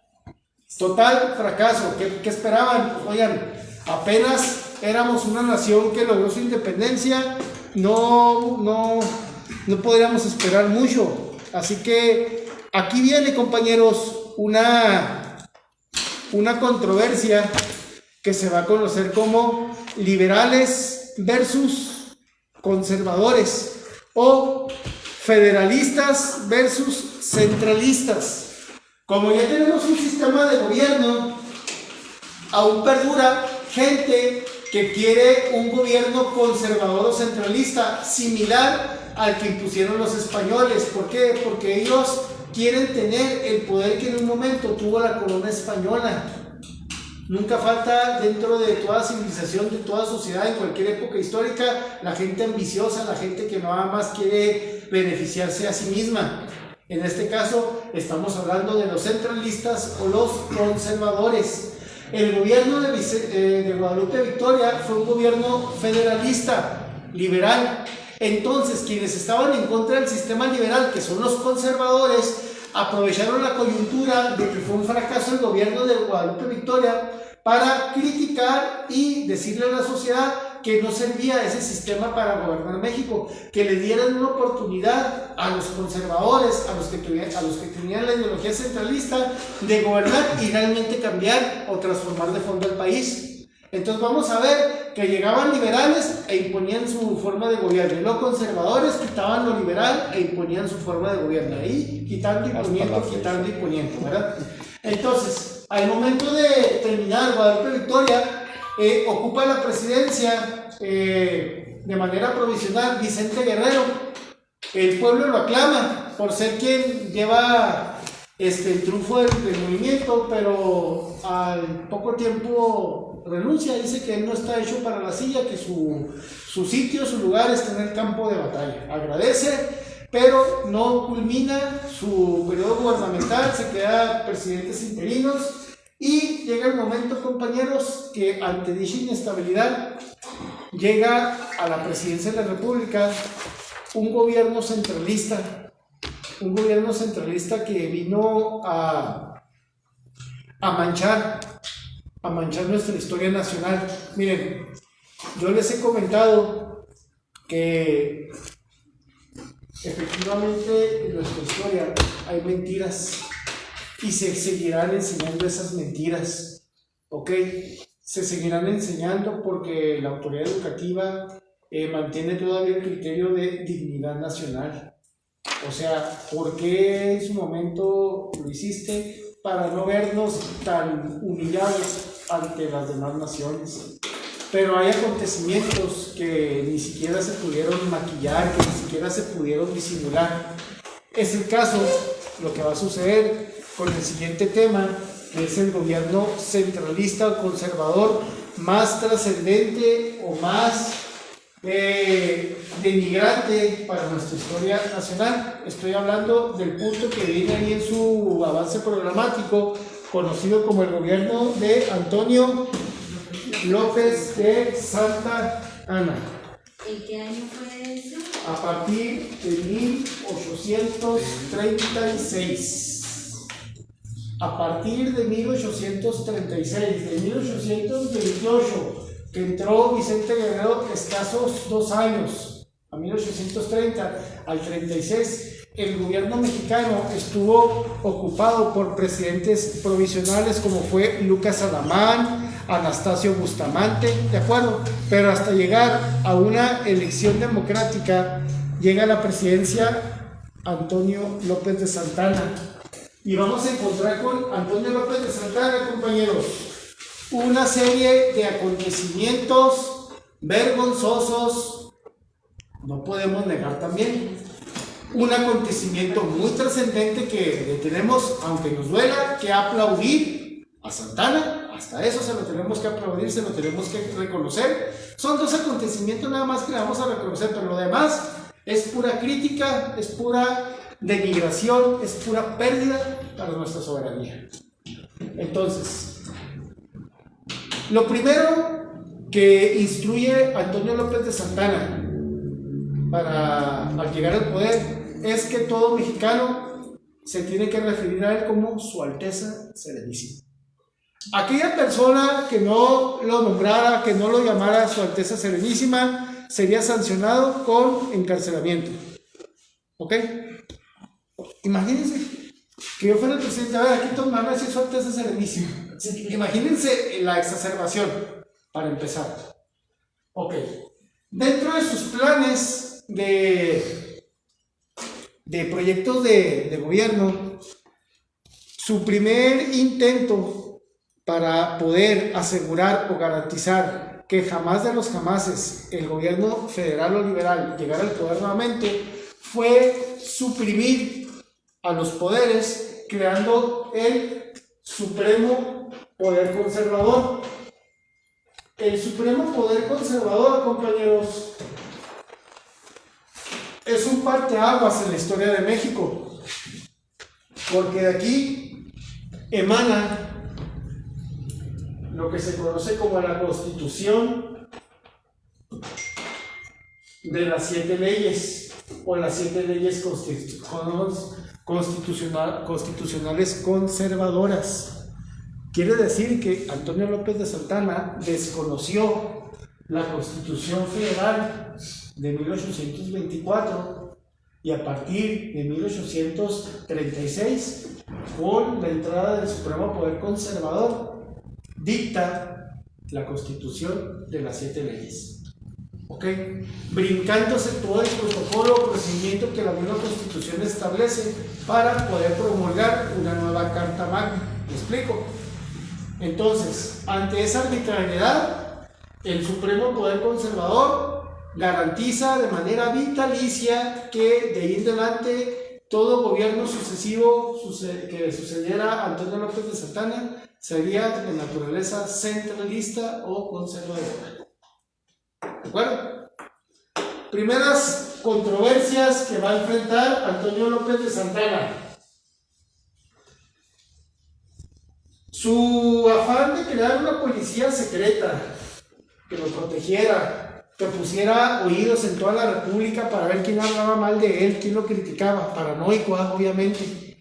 Total fracaso. ¿Qué esperaban? Oigan, apenas éramos una nación que logró su independencia, no podríamos esperar mucho. Así que aquí viene, compañeros, una controversia que se va a conocer como liberales versus conservadores o federalistas versus centralistas. Como ya tenemos un sistema de gobierno, aún perdura gente que quiere un gobierno conservador o centralista similar al que impusieron los españoles. ¿Por qué? Porque ellos quieren tener el poder que en un momento tuvo la corona española. Nunca falta dentro de toda civilización, de toda sociedad, en cualquier época histórica, la gente ambiciosa, la gente que nada más quiere beneficiarse a sí misma. En este caso, estamos hablando de los centralistas o los conservadores. El gobierno de Guadalupe Victoria fue un gobierno federalista, liberal. Entonces, quienes estaban en contra del sistema liberal, que son los conservadores, aprovecharon la coyuntura de que fue un fracaso el gobierno de Guadalupe Victoria para criticar y decirle a la sociedad que no servía ese sistema para gobernar México, que le dieran una oportunidad a los conservadores, a los que tenían la ideología centralista, de gobernar y realmente cambiar o transformar de fondo el país. Entonces vamos a ver que llegaban liberales e imponían su forma de gobierno, y los conservadores quitaban lo liberal e imponían su forma de gobierno, ahí quitando y poniendo, ¿verdad? Entonces, al momento de terminar, Guadalupe Victoria ocupa la presidencia de manera provisional Vicente Guerrero. El pueblo lo aclama por ser quien lleva el triunfo del movimiento, pero al poco tiempo renuncia, dice que él no está hecho para la silla, que su sitio, su lugar está en el campo de batalla. Agradece, pero no culmina su periodo gubernamental, se queda presidentes interinos y llega el momento, compañeros, que ante dicha inestabilidad llega a la presidencia de la República un gobierno centralista que vino a manchar nuestra historia nacional. Miren, yo les he comentado que efectivamente en nuestra historia hay mentiras y se seguirán enseñando esas mentiras, ¿ok? Se seguirán enseñando porque la autoridad educativa mantiene todavía el criterio de dignidad nacional. O sea, ¿por qué en su momento lo hiciste? Para no vernos tan humillados ante las demás naciones. pero hay acontecimientos que ni siquiera se pudieron maquillar, que ni siquiera se pudieron disimular. Es el caso, lo que va a suceder con el siguiente tema, que es el gobierno centralista o conservador más trascendente o más denigrante para nuestra historia nacional. Estoy hablando del punto que viene ahí en su avance programático, conocido como el gobierno de Antonio López de Santa Anna. ¿En qué año fue eso? A partir de 1836. A partir de 1836, de 1828, que entró Vicente Guerrero, escasos 2 años, a 1830 al 36, el gobierno mexicano estuvo ocupado por presidentes provisionales como fue Lucas Alamán, Anastasio Bustamante, ¿de acuerdo? Pero hasta llegar a una elección democrática, llega a la presidencia Antonio López de Santana. Y vamos a encontrar con Antonio López de Santana, compañeros, una serie de acontecimientos vergonzosos, no podemos negar también. Un acontecimiento muy trascendente que le tenemos, aunque nos duela, que aplaudir a Santana. Hasta eso se lo tenemos que aplaudir, se lo tenemos que reconocer. Son 2 acontecimientos nada más que le vamos a reconocer, pero lo demás es pura crítica, es pura denigración, es pura pérdida para nuestra soberanía. Entonces, lo primero que instruye Antonio López de Santana al llegar al poder es que todo mexicano se tiene que referir a él como Su Alteza Serenísima. Aquella persona que no lo nombrara, que no lo llamara Su Alteza Serenísima, sería sancionado con encarcelamiento. ¿Ok? Imagínense que yo fuera el presidente, a ver, aquí todo me van a decir Su Alteza Serenísima. Imagínense la exacerbación, para empezar. Ok. Dentro de sus planes de proyectos de gobierno, su primer intento para poder asegurar o garantizar que jamás de los jamases el gobierno federal o liberal llegara al poder nuevamente fue suprimir a los poderes, creando el Supremo Poder Conservador. El Supremo Poder Conservador, compañeros, es un parteaguas en la historia de México, porque de aquí emana lo que se conoce como la Constitución de las 7 leyes, o las 7 leyes constitucionales conservadoras. Quiere decir que Antonio López de Santana desconoció la Constitución Federal de 1824 y a partir de 1836, con la entrada del Supremo Poder Conservador, dicta la Constitución de las 7 leyes. ¿Ok? Brincándose todo el protocolo o procedimiento que la misma Constitución establece para poder promulgar una nueva Carta Magna. ¿Me explico? Entonces, ante esa arbitrariedad, el Supremo Poder Conservador garantiza de manera vitalicia que de ahí en adelante todo gobierno sucesivo que sucediera a Antonio López de Santana sería de naturaleza centralista o conservadora. ¿De acuerdo? Primeras controversias que va a enfrentar Antonio López de Santana. Su afán de crear una policía secreta que lo protegiera, que pusiera oídos en toda la República para ver quién hablaba mal de él, quién lo criticaba, paranoico, obviamente.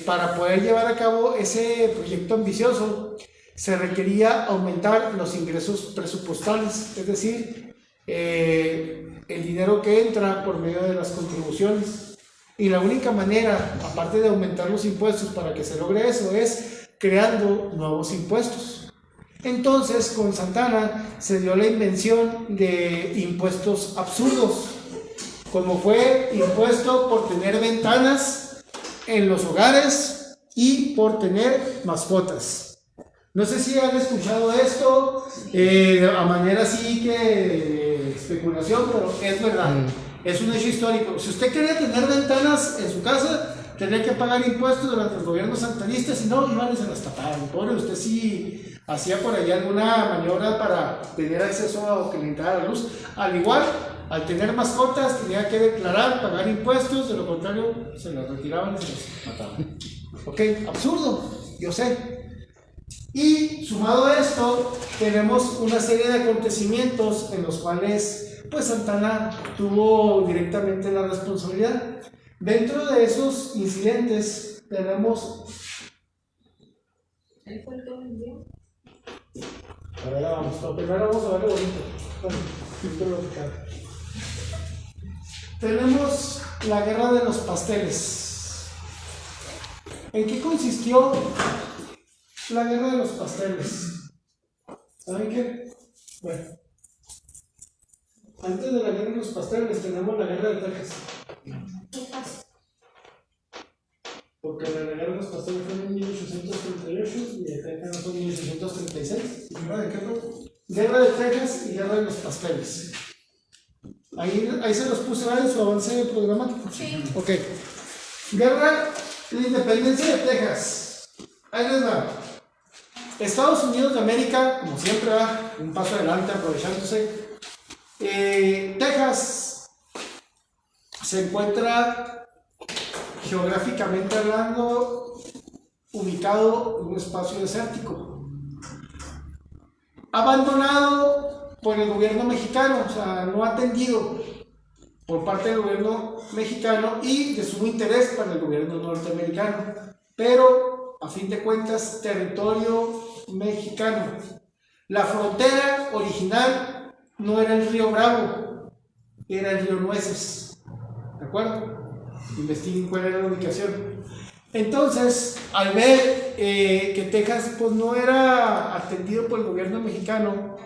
Para poder llevar a cabo ese proyecto ambicioso, se requería aumentar los ingresos presupuestales, es decir, el dinero que entra por medio de las contribuciones. Y la única manera, aparte de aumentar los impuestos para que se logre eso, es creando nuevos impuestos. Entonces, con Santana se dio la invención de impuestos absurdos, como fue impuesto por tener ventanas en los hogares y por tener mascotas. No sé si han escuchado esto a manera así que de especulación, pero es verdad. Es un hecho histórico. Si usted quería tener ventanas en su casa, tenía que pagar impuestos durante el gobierno santanista, si no, iban y se las tapaban. Pobre, usted sí hacía por ahí alguna maniobra para tener acceso a que le entrara la luz. Al igual, al tener mascotas, tenía que declarar, pagar impuestos, de lo contrario, se las retiraban y se las mataban. Ok, absurdo, yo sé. Y sumado a esto, tenemos una serie de acontecimientos en los cuales pues Santana tuvo directamente la responsabilidad. Dentro de esos incidentes tenemos... ¿Él fue el que vendió? Ahora vamos, pero primero vamos a verlo bonito. Bueno, tenemos la guerra de los pasteles. ¿En qué consistió la guerra de los pasteles? ¿Saben qué? Bueno, antes de la guerra de los pasteles tenemos la guerra de Texas. ¿Qué pasó? Porque la guerra de los pasteles fue en 1838 y de Texas fue en 1836. ¿Guerra de qué, bro? Guerra de Texas y guerra de los pasteles. Ahí se los puse en su avance programático. Sí. Ok. Guerra de la independencia de Texas. Ahí les va. Estados Unidos de América, como siempre, va un paso adelante aprovechándose. Texas se encuentra geográficamente hablando ubicado en un espacio desértico, abandonado por el gobierno mexicano, o sea, no atendido por parte del gobierno mexicano y de sumo interés para el gobierno norteamericano, pero a fin de cuentas territorio mexicano. La frontera original no era el río Bravo, era el río Nueces, ¿de acuerdo? Investiguen cuál era la ubicación. Entonces, al ver que Texas pues, no era atendido por el gobierno mexicano,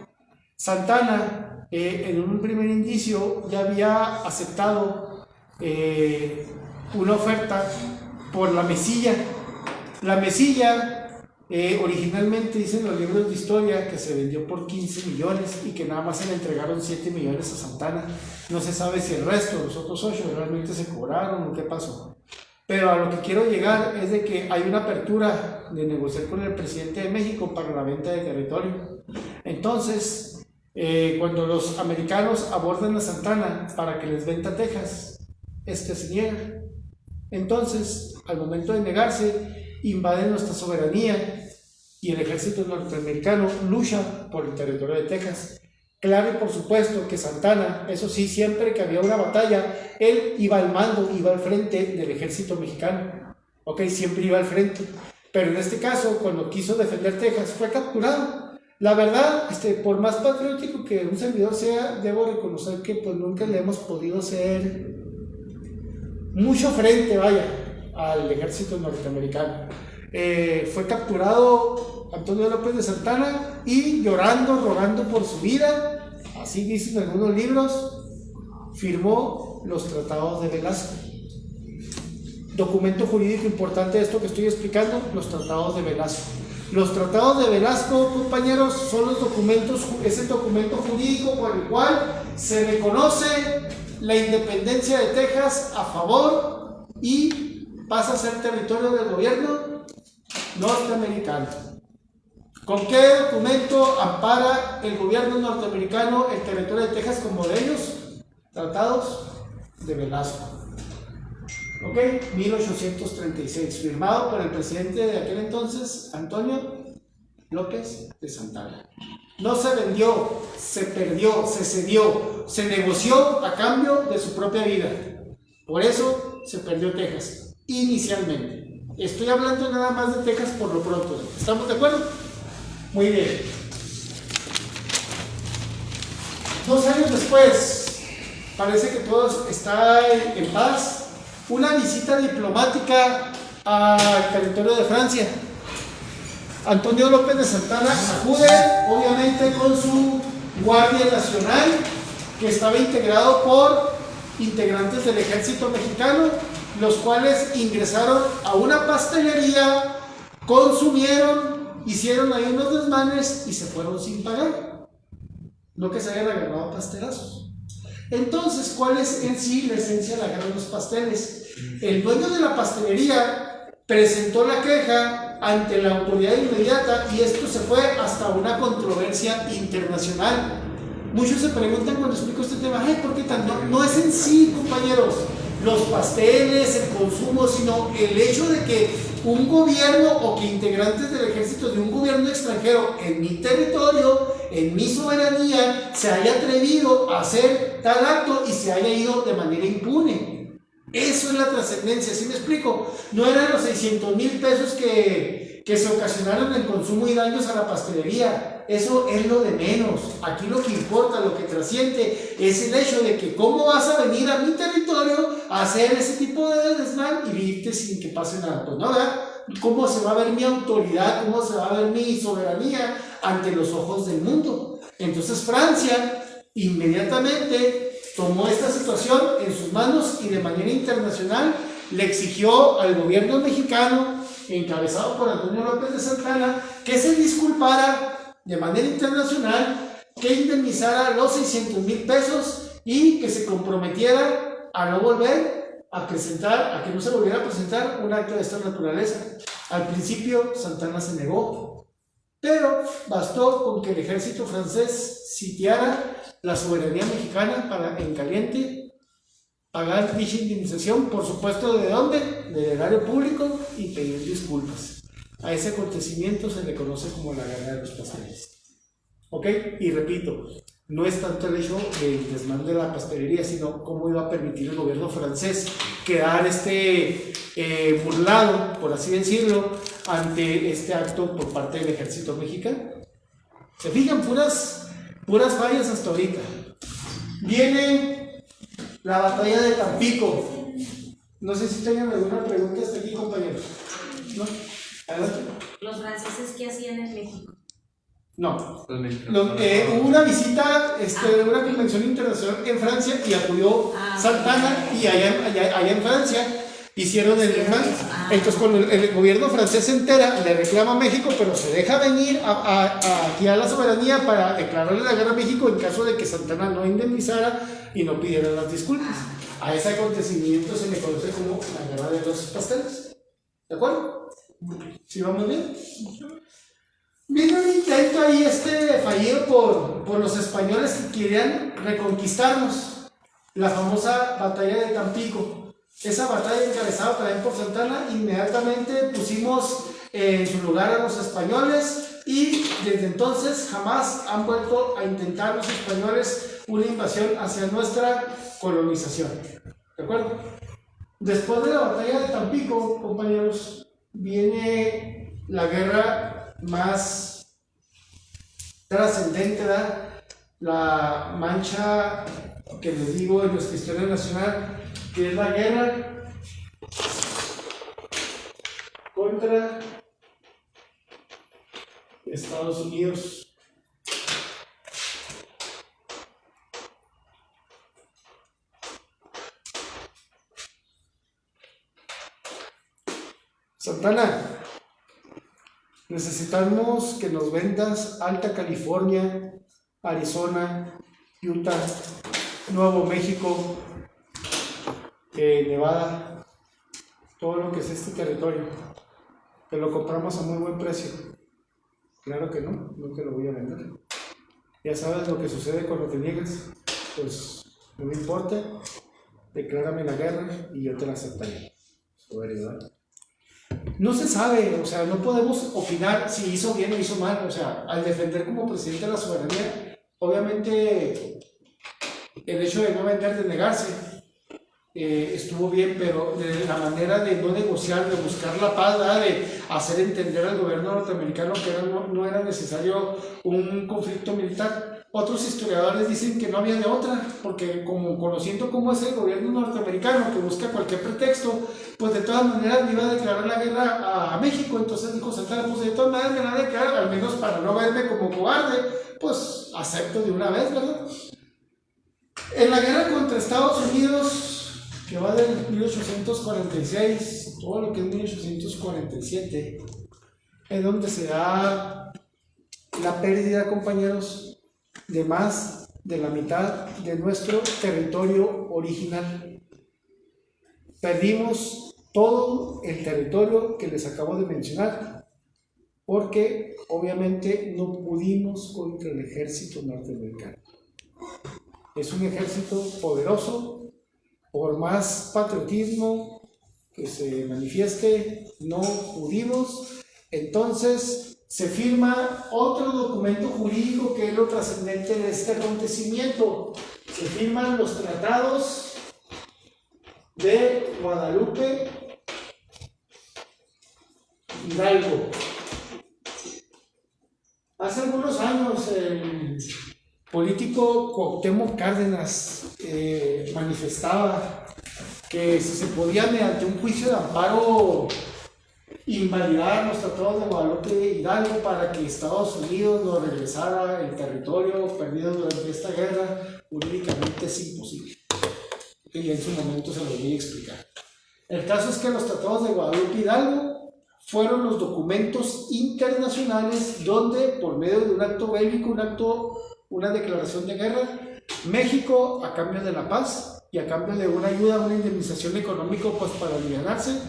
Santana, en un primer indicio, ya había aceptado una oferta por la Mesilla. La Mesilla, originalmente dicen los libros de historia que se vendió por 15 millones y que nada más se le entregaron 7 millones a Santana. No se sabe si el resto, los otros 8, realmente se cobraron o qué pasó. Pero a lo que quiero llegar es de que hay una apertura de negociar con el presidente de México para la venta de territorio. Entonces, cuando los americanos abordan a Santana para que les venda Texas, se niega. Entonces, al momento de negarse, invaden nuestra soberanía y el ejército norteamericano lucha por el territorio de Texas. Claro y por supuesto que Santana, eso sí, siempre que había una batalla, él iba al mando, iba al frente del ejército mexicano. Ok, siempre iba al frente. Pero en este caso, cuando quiso defender Texas, fue capturado. La verdad, por más patriótico que un servidor sea, debo reconocer que pues nunca le hemos podido hacer mucho frente, vaya, al ejército norteamericano. Fue capturado Antonio López de Santana y llorando, rogando por su vida, así dicen algunos libros, firmó los tratados de Velasco. Documento jurídico importante de esto que estoy explicando, los tratados de Velasco. Los tratados de Velasco, compañeros, son los documentos, es el documento jurídico por el cual se reconoce la independencia de Texas a favor y pasa a ser territorio del gobierno norteamericano. ¿Con qué documento ampara el gobierno norteamericano el territorio de Texas como de ellos? Tratados de Velasco. Ok, 1836, firmado por el presidente de aquel entonces, Antonio López de Santana. No se vendió, se perdió, se cedió, se negoció a cambio de su propia vida. Por eso se perdió Texas, inicialmente. Estoy hablando nada más de Texas por lo pronto. ¿Estamos de acuerdo? Muy bien. 2 años después, parece que todo está en paz. Una visita diplomática al territorio de Francia. Antonio López de Santana acude, obviamente, con su Guardia Nacional, que estaba integrado por integrantes del ejército mexicano, los cuales ingresaron a una pastelería, consumieron hicieron ahí unos desmanes y se fueron sin pagar. No que se hayan agarrado pastelazos. Entonces, ¿cuál es en sí la esencia de la guerra de los pasteles? El dueño de la pastelería presentó la queja ante la autoridad inmediata y esto se fue hasta una controversia internacional. Muchos se preguntan cuando explico este tema, ay, ¿por qué tanto? No es en sí, compañeros, los pasteles, el consumo, sino el hecho de que un gobierno o que integrantes del ejército de un gobierno extranjero en mi territorio, en mi soberanía, se haya atrevido a hacer tal acto y se haya ido de manera impune. Eso es la trascendencia, ¿sí me explico? No eran los 600,000 pesos que se ocasionaron en consumo y daños a la pastelería. Eso es lo de menos. Aquí lo que importa, lo que trasciende, es el hecho de que cómo vas a venir a mi territorio a hacer ese tipo de desmán y vivirte sin que pase nada. Pues no, ¿verdad? ¿Cómo se va a ver mi autoridad? ¿Cómo se va a ver mi soberanía ante los ojos del mundo? Entonces Francia inmediatamente tomó esta situación en sus manos y de manera internacional le exigió al gobierno mexicano, encabezado por Antonio López de Santana, que se disculpara de manera internacional, que indemnizara los 600,000 pesos y que se comprometiera a no volver a presentar, a que no se volviera a presentar un acto de esta naturaleza. Al principio Santana se negó, pero bastó con que el ejército francés sitiara la soberanía mexicana para en caliente pagar dicha indemnización, por supuesto, ¿de dónde? Del erario público, y pedir disculpas. A ese acontecimiento se le conoce como la guerra de los pasteles. ¿Ok? Y repito, no es tanto el hecho del desmán de la pastelería, sino cómo iba a permitir el gobierno francés quedar burlado, por así decirlo, ante este acto por parte del ejército mexicano. Se fijan, puras fallas hasta ahorita. Viene la batalla de Tampico. No sé si tengan alguna pregunta hasta aquí, compañeros. ¿No? Adelante. ¿Los franceses qué hacían en México? No. Hubo una visita, una convención internacional en Francia y apoyó Santana, y allá en Francia hicieron el desmán. Entonces, cuando el gobierno francés se entera, le reclama a México, pero se deja venir aquí a la soberanía para declararle la guerra a México en caso de que Santana no indemnizara y no pidiera las disculpas. A ese acontecimiento se le conoce como la guerra de los pasteles. ¿De acuerdo? ¿Sí vamos bien? Vino un intento ahí fallido por los españoles que querían reconquistarnos. La famosa batalla de Tampico. Esa batalla encabezada también por Santana, inmediatamente pusimos en su lugar a los españoles y desde entonces jamás han vuelto a intentar los españoles una invasión hacia nuestra colonización. ¿De acuerdo? Después de la batalla de Tampico, compañeros, viene la guerra más trascendente, la mancha que les digo en nuestra historia nacional, que es la guerra contra Estados Unidos. Santana, necesitamos que nos vendas Alta California, Arizona, Utah, Nuevo México, Nevada, todo lo que es este territorio. Te lo compramos a muy buen precio. Claro que no te lo voy a vender. Ya sabes lo que sucede cuando te niegas. Pues no me importa, declárame la guerra y yo te la aceptaré. Soberanía. No se sabe, o sea, no podemos opinar si hizo bien o hizo mal. O sea, al defender como presidente de la soberanía, obviamente el hecho de no vender, de negarse, estuvo bien, pero de la manera de no negociar, de buscar la paz, de hacer entender al gobierno norteamericano que no era necesario un conflicto militar. Otros historiadores dicen que no había de otra, porque como conociendo cómo es el gobierno norteamericano, que busca cualquier pretexto, pues de todas maneras me iba a declarar la guerra a México. Entonces dijo Santana, pues de todas maneras me la van a declarar, al menos para no verme como cobarde, pues acepto de una vez, ¿verdad? En la guerra contra Estados Unidos, que va del 1846, todo lo que es 1847, es donde se da la pérdida, compañeros, de más de la mitad de nuestro territorio original. Perdimos todo el territorio que les acabo de mencionar, porque obviamente no pudimos contra el ejército norteamericano. Es un ejército poderoso, por más patriotismo que se manifieste, no pudimos. Entonces se firma otro documento jurídico que es lo trascendente de este acontecimiento. Se firman los tratados de Guadalupe Hidalgo. Hace algunos años el político Cuauhtémoc Cárdenas manifestaba que si se podía mediante un juicio de amparo invalidar los tratados de Guadalupe Hidalgo para que Estados Unidos nos regresara el territorio perdido durante esta guerra, jurídicamente es imposible. Y en su momento se lo voy a explicar. El caso es que los tratados de Guadalupe Hidalgo fueron los documentos internacionales donde, por medio de un acto bélico, una declaración de guerra, México, a cambio de la paz y a cambio de una ayuda, una indemnización económica pues, para aliviarse,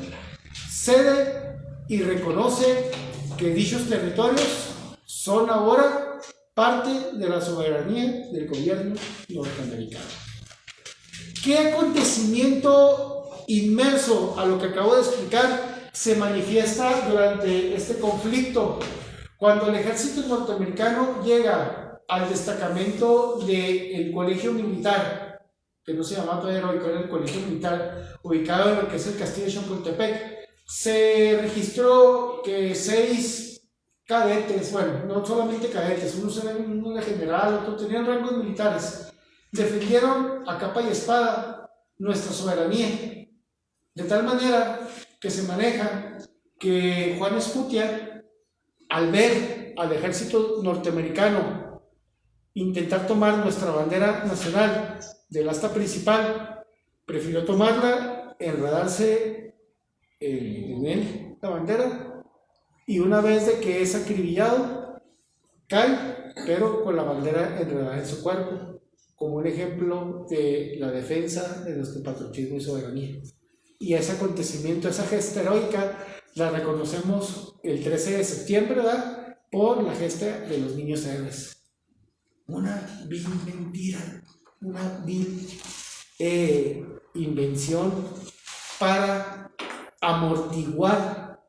cede y reconoce que dichos territorios son ahora parte de la soberanía del gobierno norteamericano. ¿Qué acontecimiento inmerso a lo que acabo de explicar se manifiesta durante este conflicto? Cuando el ejército norteamericano llega al destacamento del colegio militar, que no se llama todavía heroico, era el colegio militar, ubicado en lo que es el castillo de Chapultepec, se registró que 6 cadetes, bueno, no solamente cadetes, uno era general, otro tenían rangos militares, defendieron a capa y espada nuestra soberanía, de tal manera que se maneja que Juan Escutia, al ver al ejército norteamericano intentar tomar nuestra bandera nacional del asta principal, prefirió tomarla, enredarse en él, la bandera, y una vez de que es acribillado, cae, pero con la bandera enredada en su cuerpo, como un ejemplo de la defensa de nuestro patriotismo y soberanía. Y ese acontecimiento, esa gesta heroica, la reconocemos el 13 de septiembre, ¿verdad? Por la gesta de los niños héroes. Una vil mentira, una vil invención para amortiguar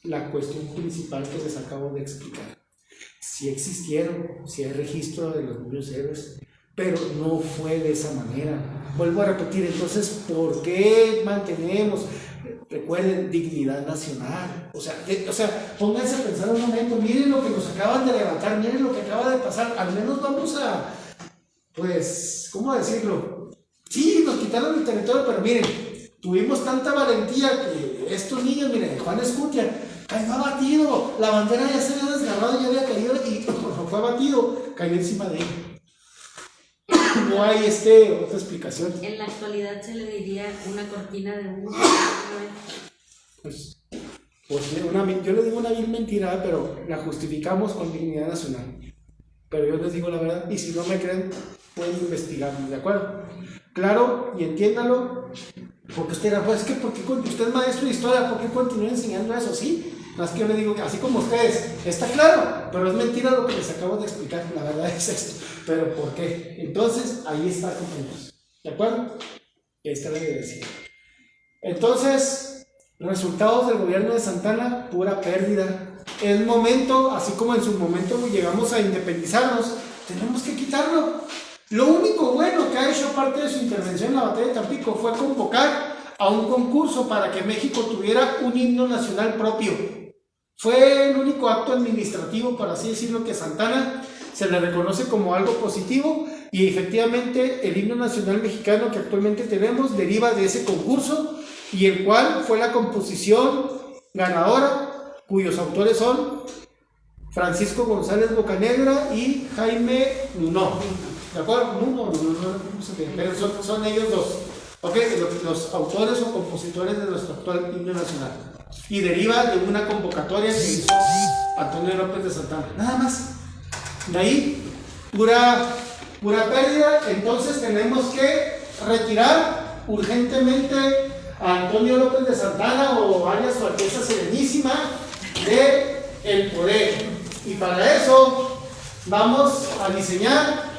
la cuestión principal que les acabo de explicar. Si existieron, si hay registro de los niños héroes, pero no fue de esa manera. Vuelvo a repetir, entonces, ¿por qué mantenemos? Recuerden, dignidad nacional. O sea, pónganse a pensar un momento, miren lo que nos acaban de levantar, miren lo que acaba de pasar, al menos vamos a, pues, ¿cómo decirlo? Sí, nos quitaron el territorio, pero miren, tuvimos tanta valentía que estos niños, miren, Juan Escutia, cayó abatido, la bandera ya se había desgarrado, ya había caído y fue abatido, cayó encima de él. No hay otra explicación. En la actualidad se le diría una cortina de humo. Pues yo le digo una vil mentira, pero la justificamos con dignidad nacional. Pero yo les digo la verdad, y si no me creen, pueden investigarme, ¿de acuerdo? Claro, y entiéndalo, porque usted dirá, pues es que usted es maestro de historia, ¿por qué continúa enseñando eso? Sí, más que yo le digo, así como ustedes, está claro, pero es mentira lo que les acabo de explicar, la verdad es esto. ¿Pero por qué? Entonces, ahí está, compañeros, ¿de acuerdo? Y ahí está la evidencia. Entonces, resultados del gobierno de Santana, pura pérdida. Es momento, así como en su momento llegamos a independizarnos, tenemos que quitarlo. Lo único bueno que ha hecho aparte de su intervención en la batalla de Tampico fue convocar a un concurso para que México tuviera un himno nacional propio. Fue el único acto administrativo, por así decirlo, que Santana se le reconoce como algo positivo, y efectivamente el himno nacional mexicano que actualmente tenemos deriva de ese concurso, y el cual fue la composición ganadora, cuyos autores son Francisco González Bocanegra y Jaime Nuno. ¿De acuerdo? Nuno, pero son ellos dos. Ok, los autores o compositores de nuestro actual himno nacional. Y deriva de una convocatoria que hizo Antonio López de Santana. Nada más. De ahí, pura pérdida. Entonces tenemos que retirar urgentemente a Antonio López de Santana o alias su Alteza Serenísima de el poder. Y para eso vamos a diseñar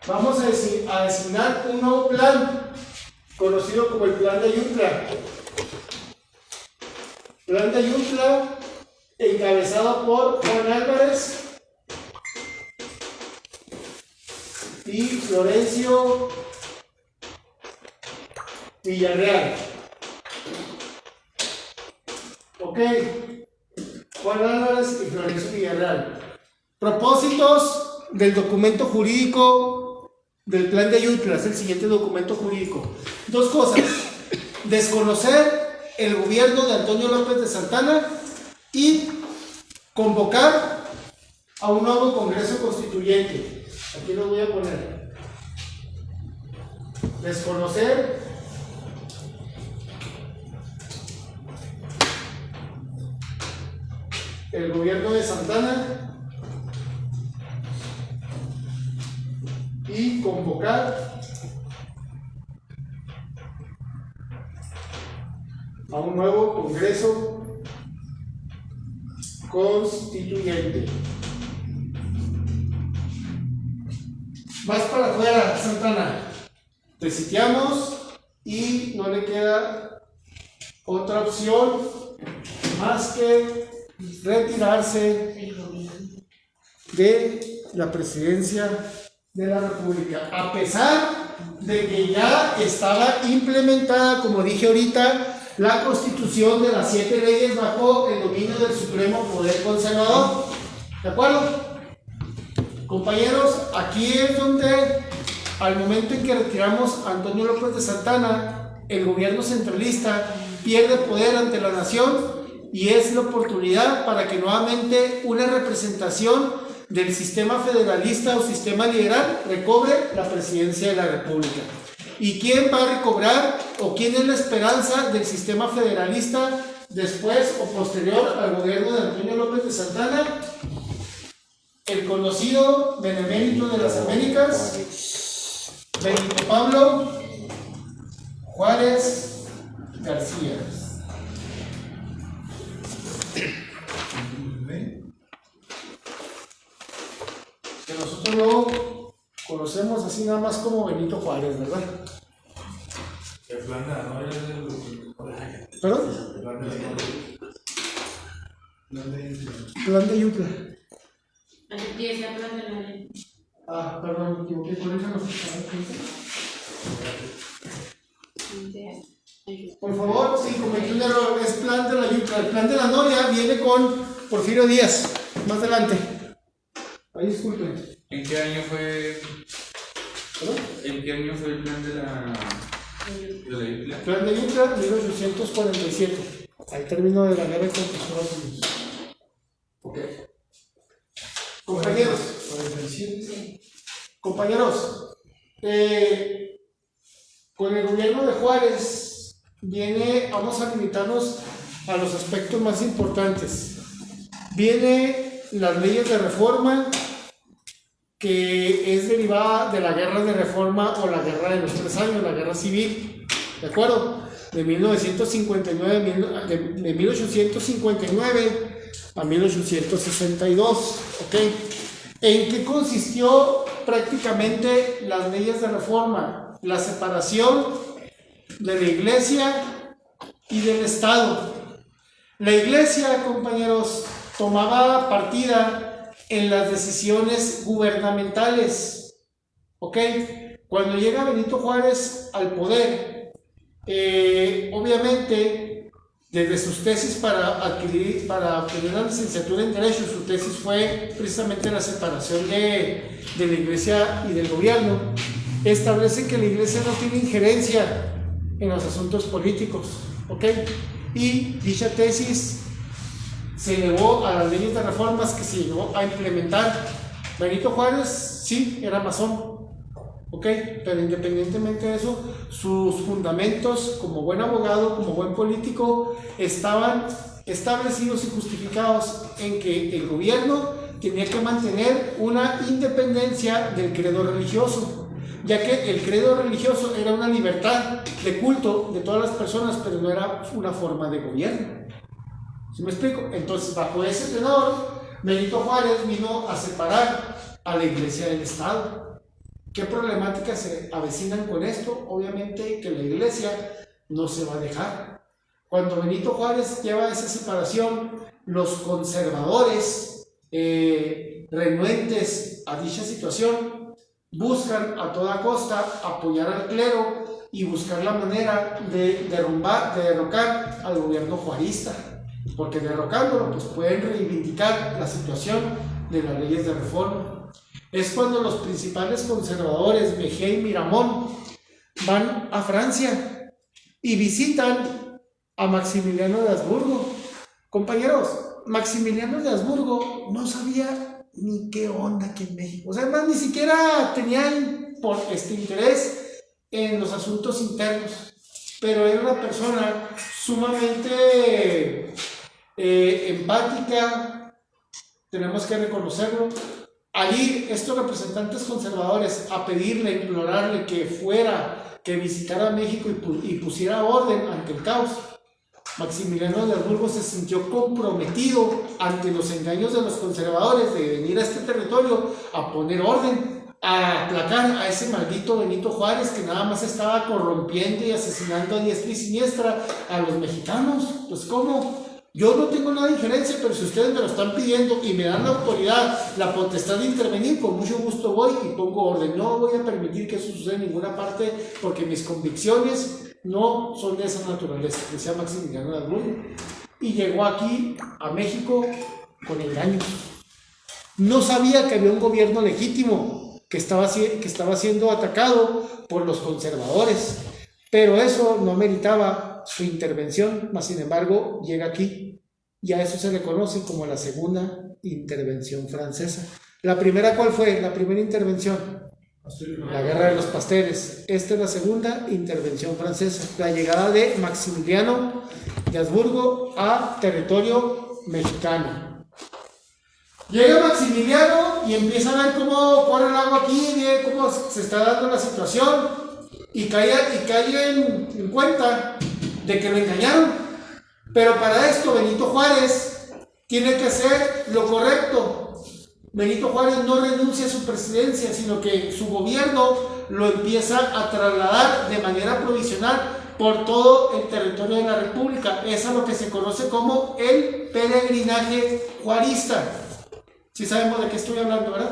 vamos a designar un nuevo plan conocido como el Plan de Ayutla. Plan de Ayutla encabezado por Juan Álvarez y Florencio Villarreal. Ok, Juan Álvarez y Florencio Villarreal. Propósitos del documento jurídico del Plan de Ayutla, es el siguiente documento jurídico. Dos cosas: desconocer el gobierno de Antonio López de Santana y convocar a un nuevo Congreso Constituyente. Aquí lo voy a poner. Desconocer el gobierno de Santana y convocar a un nuevo Congreso Constituyente. Vas para afuera, Santana. Te sitiamos y no le queda otra opción más que retirarse de la presidencia de la República, a pesar de que ya estaba implementada, como dije ahorita, la Constitución de las 7 leyes bajo el dominio del Supremo Poder Conservador. ¿De acuerdo? Compañeros, aquí es donde, al momento en que retiramos a Antonio López de Santana, el gobierno centralista pierde poder ante la nación y es la oportunidad para que nuevamente una representación del sistema federalista o sistema liberal recobre la presidencia de la República. ¿Y quién va a recobrar o quién es la esperanza del sistema federalista después o posterior al gobierno de Antonio López de Santana? El conocido benemérito de las Américas, Benito Pablo Juárez García. Que nosotros lo conocemos así nada más como Benito Juárez, ¿verdad? El plan de la noria es el... ¿Perdón? El plan de la noria. Plan de Ayutla. Empieza el plan de la ley. Ah, perdón, me equivoqué con eso. Por favor, sí, cometí un error, es Plan de la Ayutla. El Plan de la Noria viene con Porfirio Díaz, más adelante. Ahí disculpen. ¿En qué año fue? ¿Perdón? ¿En qué año fue el plan de la Ayutla? Plan de Ayutla, 1847. Al término de la guerra contra Estados Unidos. Ok. Compañeros, con el gobierno de Juárez vamos a limitarnos a los aspectos más importantes. Viene las leyes de reforma, que es derivada de la guerra de reforma o la guerra de los 3 años, la guerra civil, ¿de acuerdo? De 1859 a 1862, ¿ok? ¿En qué consistió prácticamente las leyes de reforma? La separación de la Iglesia y del Estado. La Iglesia, compañeros, tomaba partida en las decisiones gubernamentales, ¿ok? Cuando llega Benito Juárez al poder, obviamente, desde sus tesis para obtener la licenciatura en Derecho, su tesis fue precisamente la separación de la Iglesia y del gobierno. establece que la iglesia no tiene injerencia en los asuntos políticos, ¿ok? Y dicha tesis se elevó a las leyes de reformas que se llegó a implementar. Benito Juárez sí era masón, ¿ok? Pero independientemente de eso, sus fundamentos como buen abogado, como buen político, estaban establecidos y justificados en que el gobierno tenía que mantener una independencia del credo religioso, ya que el credo religioso era una libertad de culto de todas las personas, pero no era una forma de gobierno. ¿Sí me explico? Entonces, bajo ese tenor, Benito Juárez vino a separar a la iglesia del Estado. ¿Qué problemáticas se avecinan con esto? Obviamente que la iglesia no se va a dejar. Cuando Benito Juárez lleva esa separación, los conservadores renuentes a dicha situación buscan a toda costa apoyar al clero y buscar la manera de derrocar al gobierno juarista, porque derrocándolo pues pueden reivindicar la situación de las leyes de reforma. Es cuando los principales conservadores, Mejía y Miramón, van a Francia y visitan a Maximiliano de Habsburgo. Compañeros, Maximiliano de Habsburgo no sabía ni qué onda aquí en México. O sea, además ni siquiera tenían interés en los asuntos internos, pero era una persona sumamente empática, tenemos que reconocerlo. Al ir estos representantes conservadores a pedirle, implorarle que visitara México y pusiera orden ante el caos, Maximiliano de Habsburgo se sintió comprometido ante los engaños de los conservadores de venir a este territorio a poner orden, a aplacar a ese maldito Benito Juárez que nada más estaba corrompiendo y asesinando a diestra y siniestra a los mexicanos. Pues ¿cómo? Yo no tengo nada de injerencia, pero si ustedes me lo están pidiendo y me dan la autoridad, la potestad de intervenir, con mucho gusto voy y pongo orden. No voy a permitir que eso suceda en ninguna parte porque mis convicciones no son de esa naturaleza, decía Maximiliano de Habsburgo. Y llegó aquí a México con engaños. No sabía que había un gobierno legítimo que estaba siendo atacado por los conservadores, pero eso no meritaba su intervención, mas sin embargo llega aquí y a eso se le conoce como la segunda intervención francesa. ¿La primera cuál fue? La primera intervención, la guerra de los pasteles. Esta es la segunda intervención francesa, la llegada de Maximiliano de Habsburgo a territorio mexicano. Llega Maximiliano y empieza a ver cómo corre el agua aquí, ve cómo se está dando la situación y cae en cuenta de que lo engañaron. Pero para esto Benito Juárez tiene que hacer lo correcto. Benito Juárez no renuncia a su presidencia, sino que su gobierno lo empieza a trasladar de manera provisional por todo el territorio de la República. Es a lo que se conoce como el peregrinaje juarista. Sí sabemos de qué estoy hablando, ¿verdad?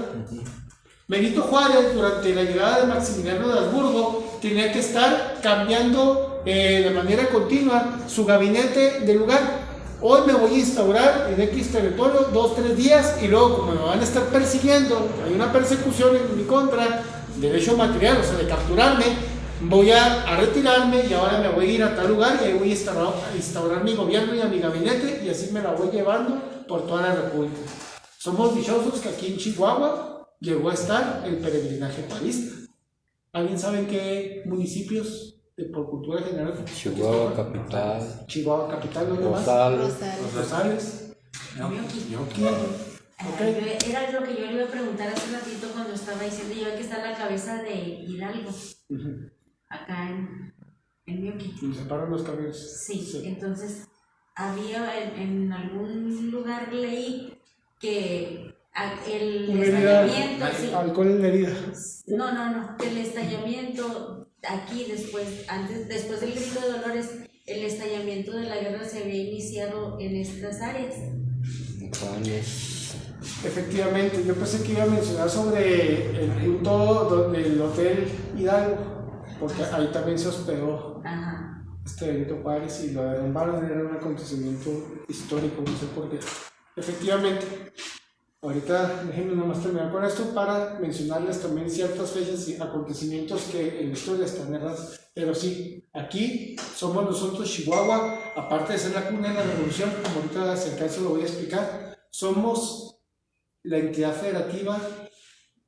Benito Juárez, durante la llegada de Maximiliano de Habsburgo, tenía que estar cambiando de manera continua su gabinete de lugar. Hoy me voy a instaurar en X territorio 2-3 días y luego, como me van a estar persiguiendo, hay una persecución en mi contra, derecho material, o sea, de capturarme, voy a retirarme y ahora me voy a ir a tal lugar y ahí voy a instaurar mi gobierno y a mi gabinete y así me la voy llevando por toda la República. Somos dichosos que aquí en Chihuahua llegó a estar el peregrinaje juarista. ¿Alguien sabe en qué municipios por cultura general? Chihuahua capital. Chihuahua capital, ¿dónde más? Rosales. Ñoqui. Okay. Era lo que yo le iba a preguntar hace ratito cuando estaba diciendo yo que está la cabeza de Hidalgo, acá en Ñoqui. Me separan los caminos. Sí, entonces había en algún lugar leí que el estallamiento... Alcohol en la herida. No, el estallamiento aquí después del grito de Dolores, el estallamiento de la guerra se había iniciado en estas áreas. Efectivamente, yo pensé que iba a mencionar sobre el punto del Hotel Hidalgo, porque ahí también se hospedó Benito Juárez y lo derrumbaron, era un acontecimiento histórico, no sé por qué. Efectivamente, Ahorita déjenme nomás terminar con esto para mencionarles también ciertas fechas y acontecimientos que en la historia están erradas. Pero sí, aquí somos nosotros, Chihuahua, aparte de ser la cuna de la revolución, como ahorita si acaso lo voy a explicar, somos la entidad federativa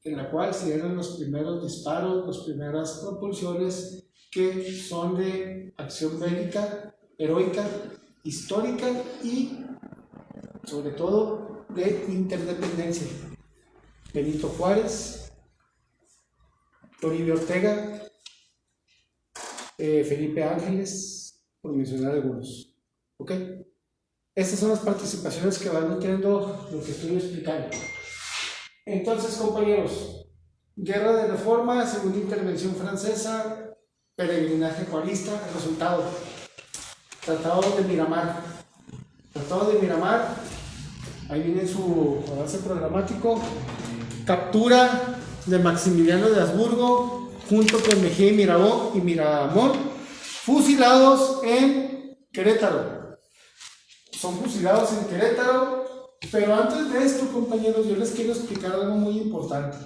en la cual se dieron los primeros disparos, las primeras propulsiones que son de acción bélica, heroica, histórica y sobre todo de interdependencia. Benito Juárez, Toribio Ortega, Felipe Ángeles, por mencionar algunos. ¿Ok? Estas son las participaciones que van nutriendo lo que estoy explicando. Entonces, compañeros, Guerra de Reforma, Segunda Intervención Francesa, peregrinaje juarista, resultado. Tratado de Miramar. Tratado de Miramar, ahí viene su avance programático. Captura de Maximiliano de Habsburgo junto con Mejía y Miramón, fusilados en Querétaro. Son fusilados en Querétaro, pero antes de esto, compañeros, yo les quiero explicar algo muy importante.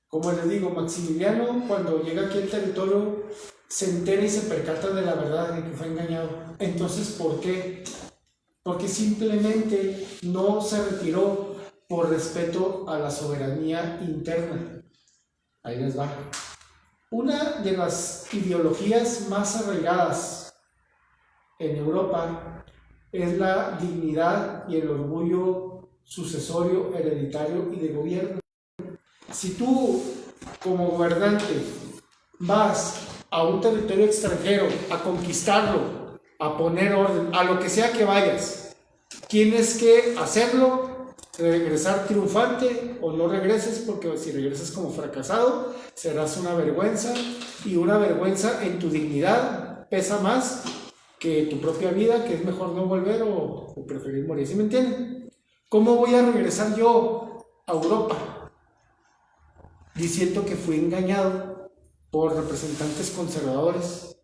Como les digo, Maximiliano, cuando llega aquí al territorio, se entera y se percata de la verdad de que fue engañado. Entonces, ¿por qué? Porque simplemente no se retiró por respeto a la soberanía interna. Ahí les va. Una de las ideologías más arraigadas en Europa es la dignidad y el orgullo sucesorio, hereditario y de gobierno. Si tú, como gobernante, vas a un territorio extranjero a conquistarlo, a poner orden, a lo que sea que vayas, tienes que hacerlo, regresar triunfante o no regreses, porque si regresas como fracasado, serás una vergüenza, y una vergüenza en tu dignidad pesa más que tu propia vida, que es mejor no volver o preferir morir. ¿Sí me entienden? ¿Cómo voy a regresar yo a Europa diciendo que fui engañado por representantes conservadores?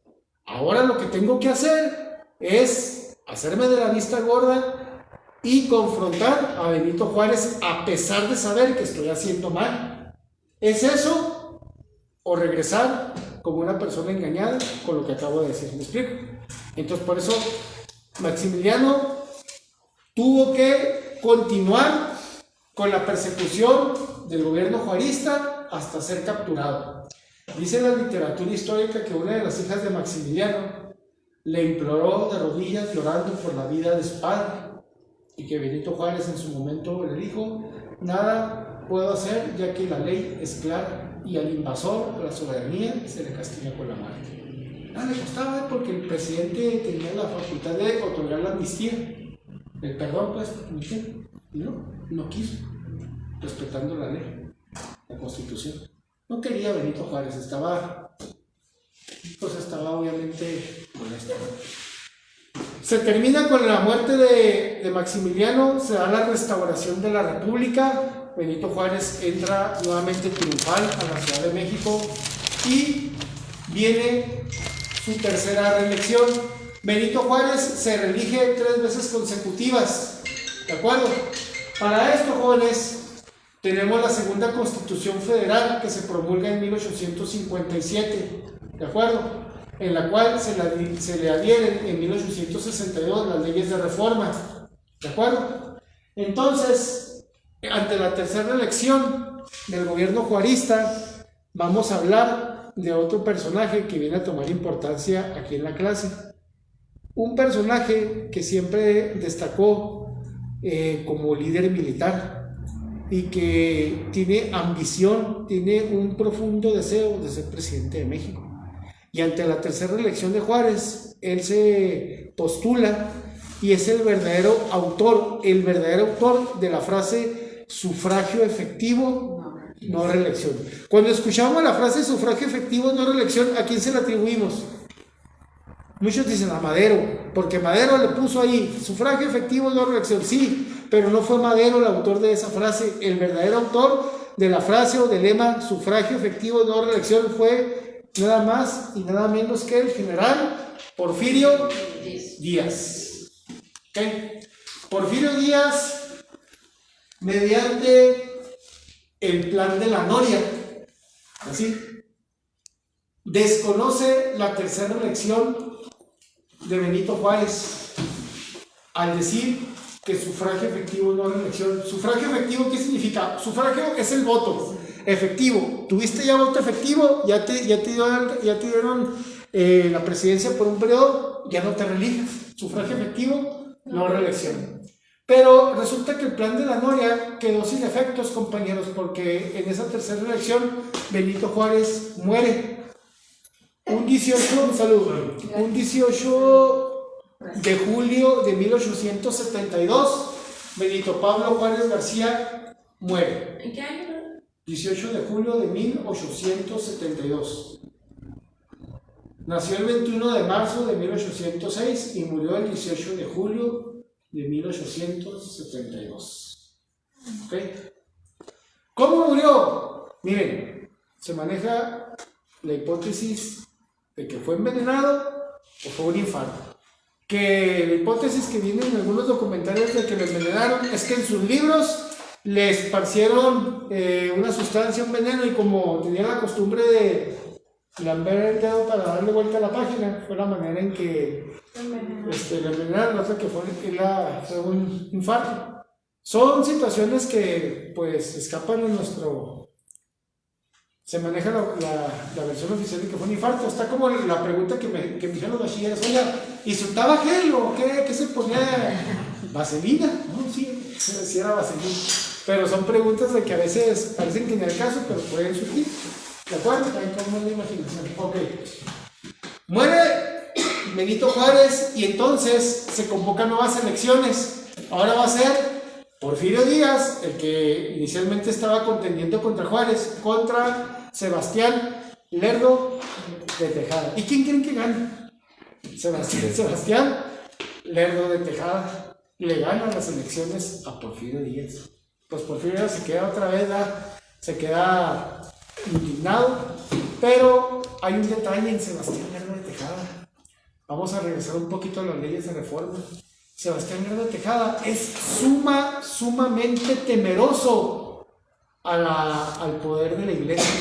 Ahora lo que tengo que hacer es hacerme de la vista gorda y confrontar a Benito Juárez a pesar de saber que estoy haciendo mal. ¿Es eso o regresar como una persona engañada con lo que acabo de decir? ¿Me explico? Entonces, por eso Maximiliano tuvo que continuar con la persecución del gobierno juarista hasta ser capturado. Dice la literatura histórica que una de las hijas de Maximiliano le imploró de rodillas llorando por la vida de su padre, y que Benito Juárez en su momento le dijo: nada puedo hacer ya que la ley es clara y al invasor, a la soberanía, se le castiga con la muerte. Nada le costaba, porque el presidente tenía la facultad de otorgar la amnistía, el perdón, pues, y no quiso, respetando la ley, la Constitución. No quería Benito Juárez, estaba obviamente molesto. Se termina con la muerte de Maximiliano, se da la restauración de la República. Benito Juárez entra nuevamente triunfal a la Ciudad de México y viene su tercera reelección. Benito Juárez se reelige 3 veces consecutivas, ¿de acuerdo? Para esto, jóvenes, tenemos la segunda Constitución Federal que se promulga en 1857, ¿de acuerdo? En la cual se le adhieren en 1862 las leyes de reforma, ¿de acuerdo? Entonces, ante la tercera elección del gobierno juarista, vamos a hablar de otro personaje que viene a tomar importancia aquí en la clase. Un personaje que siempre destacó como líder militar y que tiene ambición, tiene un profundo deseo de ser presidente de México. Y ante la tercera elección de Juárez, él se postula y es el verdadero autor de la frase sufragio efectivo, no reelección. Cuando escuchamos la frase sufragio efectivo, no reelección, ¿a quién se la atribuimos? Muchos dicen a Madero, porque Madero le puso ahí sufragio efectivo, no reelección. Sí, pero no fue Madero el autor de esa frase. El verdadero autor de la frase o del lema sufragio efectivo, no reelección fue nada más y nada menos que el general Porfirio Díaz. ¿Okay? Porfirio Díaz mediante el plan de la Noria. Así. Desconoce la tercera elección de Benito Juárez al decir que sufragio efectivo no es reelección. ¿Sufragio efectivo qué significa? Sufragio es el voto efectivo. Tuviste ya voto efectivo, ya te dieron la presidencia por un periodo, ya no te reeliges. Sufragio efectivo, no reelección. Pero resulta que el plan de la Noria quedó sin efectos, compañeros, porque en esa tercera elección Benito Juárez muere. Un 18 de julio de 1872, Benito Pablo Juárez García muere. ¿En qué año? 18 de julio de 1872. Nació el 21 de marzo de 1806 y murió el 18 de julio de 1872. ¿Ok? ¿Cómo murió? Miren, se maneja la hipótesis de que fue envenenado o fue un infarto. Que la hipótesis que viene en algunos documentarios de que lo envenenaron es que en sus libros le esparcieron una sustancia, un veneno, y como tenía la costumbre de lamber el dedo para darle vuelta a la página, fue la manera en que le envenenaron, o sea que fue un infarto. Son situaciones que pues escapan de nuestro... Se maneja la versión oficial de que fue un infarto. Está como la pregunta que me hicieron los bachilleres: oye, ¿insultaba gel o qué se ponía? ¿Vaselina? No, sí era vaselina. Pero son preguntas de que a veces parecen que ni al caso, pero pueden surgir. ¿De acuerdo? También como la imaginación. Ok. Muere Benito Juárez y entonces se convocan nuevas elecciones. Ahora va a ser Porfirio Díaz, el que inicialmente estaba contendiendo contra Juárez, contra Sebastián Lerdo de Tejada. ¿Y quién creen que gana? Sebastián Lerdo de Tejada le gana las elecciones a Porfirio Díaz. Pues Porfirio Díaz se queda otra vez, se queda indignado, pero hay un detalle en Sebastián Lerdo de Tejada. Vamos a regresar un poquito a las leyes de reforma. Sebastián Lerdo de Tejada es sumamente temeroso al poder de la iglesia.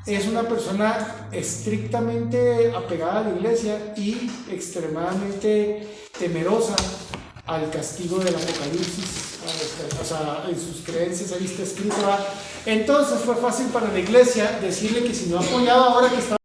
Es una persona estrictamente apegada a la iglesia y extremadamente temerosa al castigo del Apocalipsis. O sea, en sus creencias ahí está escrito. Entonces fue fácil para la iglesia decirle que si no apoyaba ahora que estaba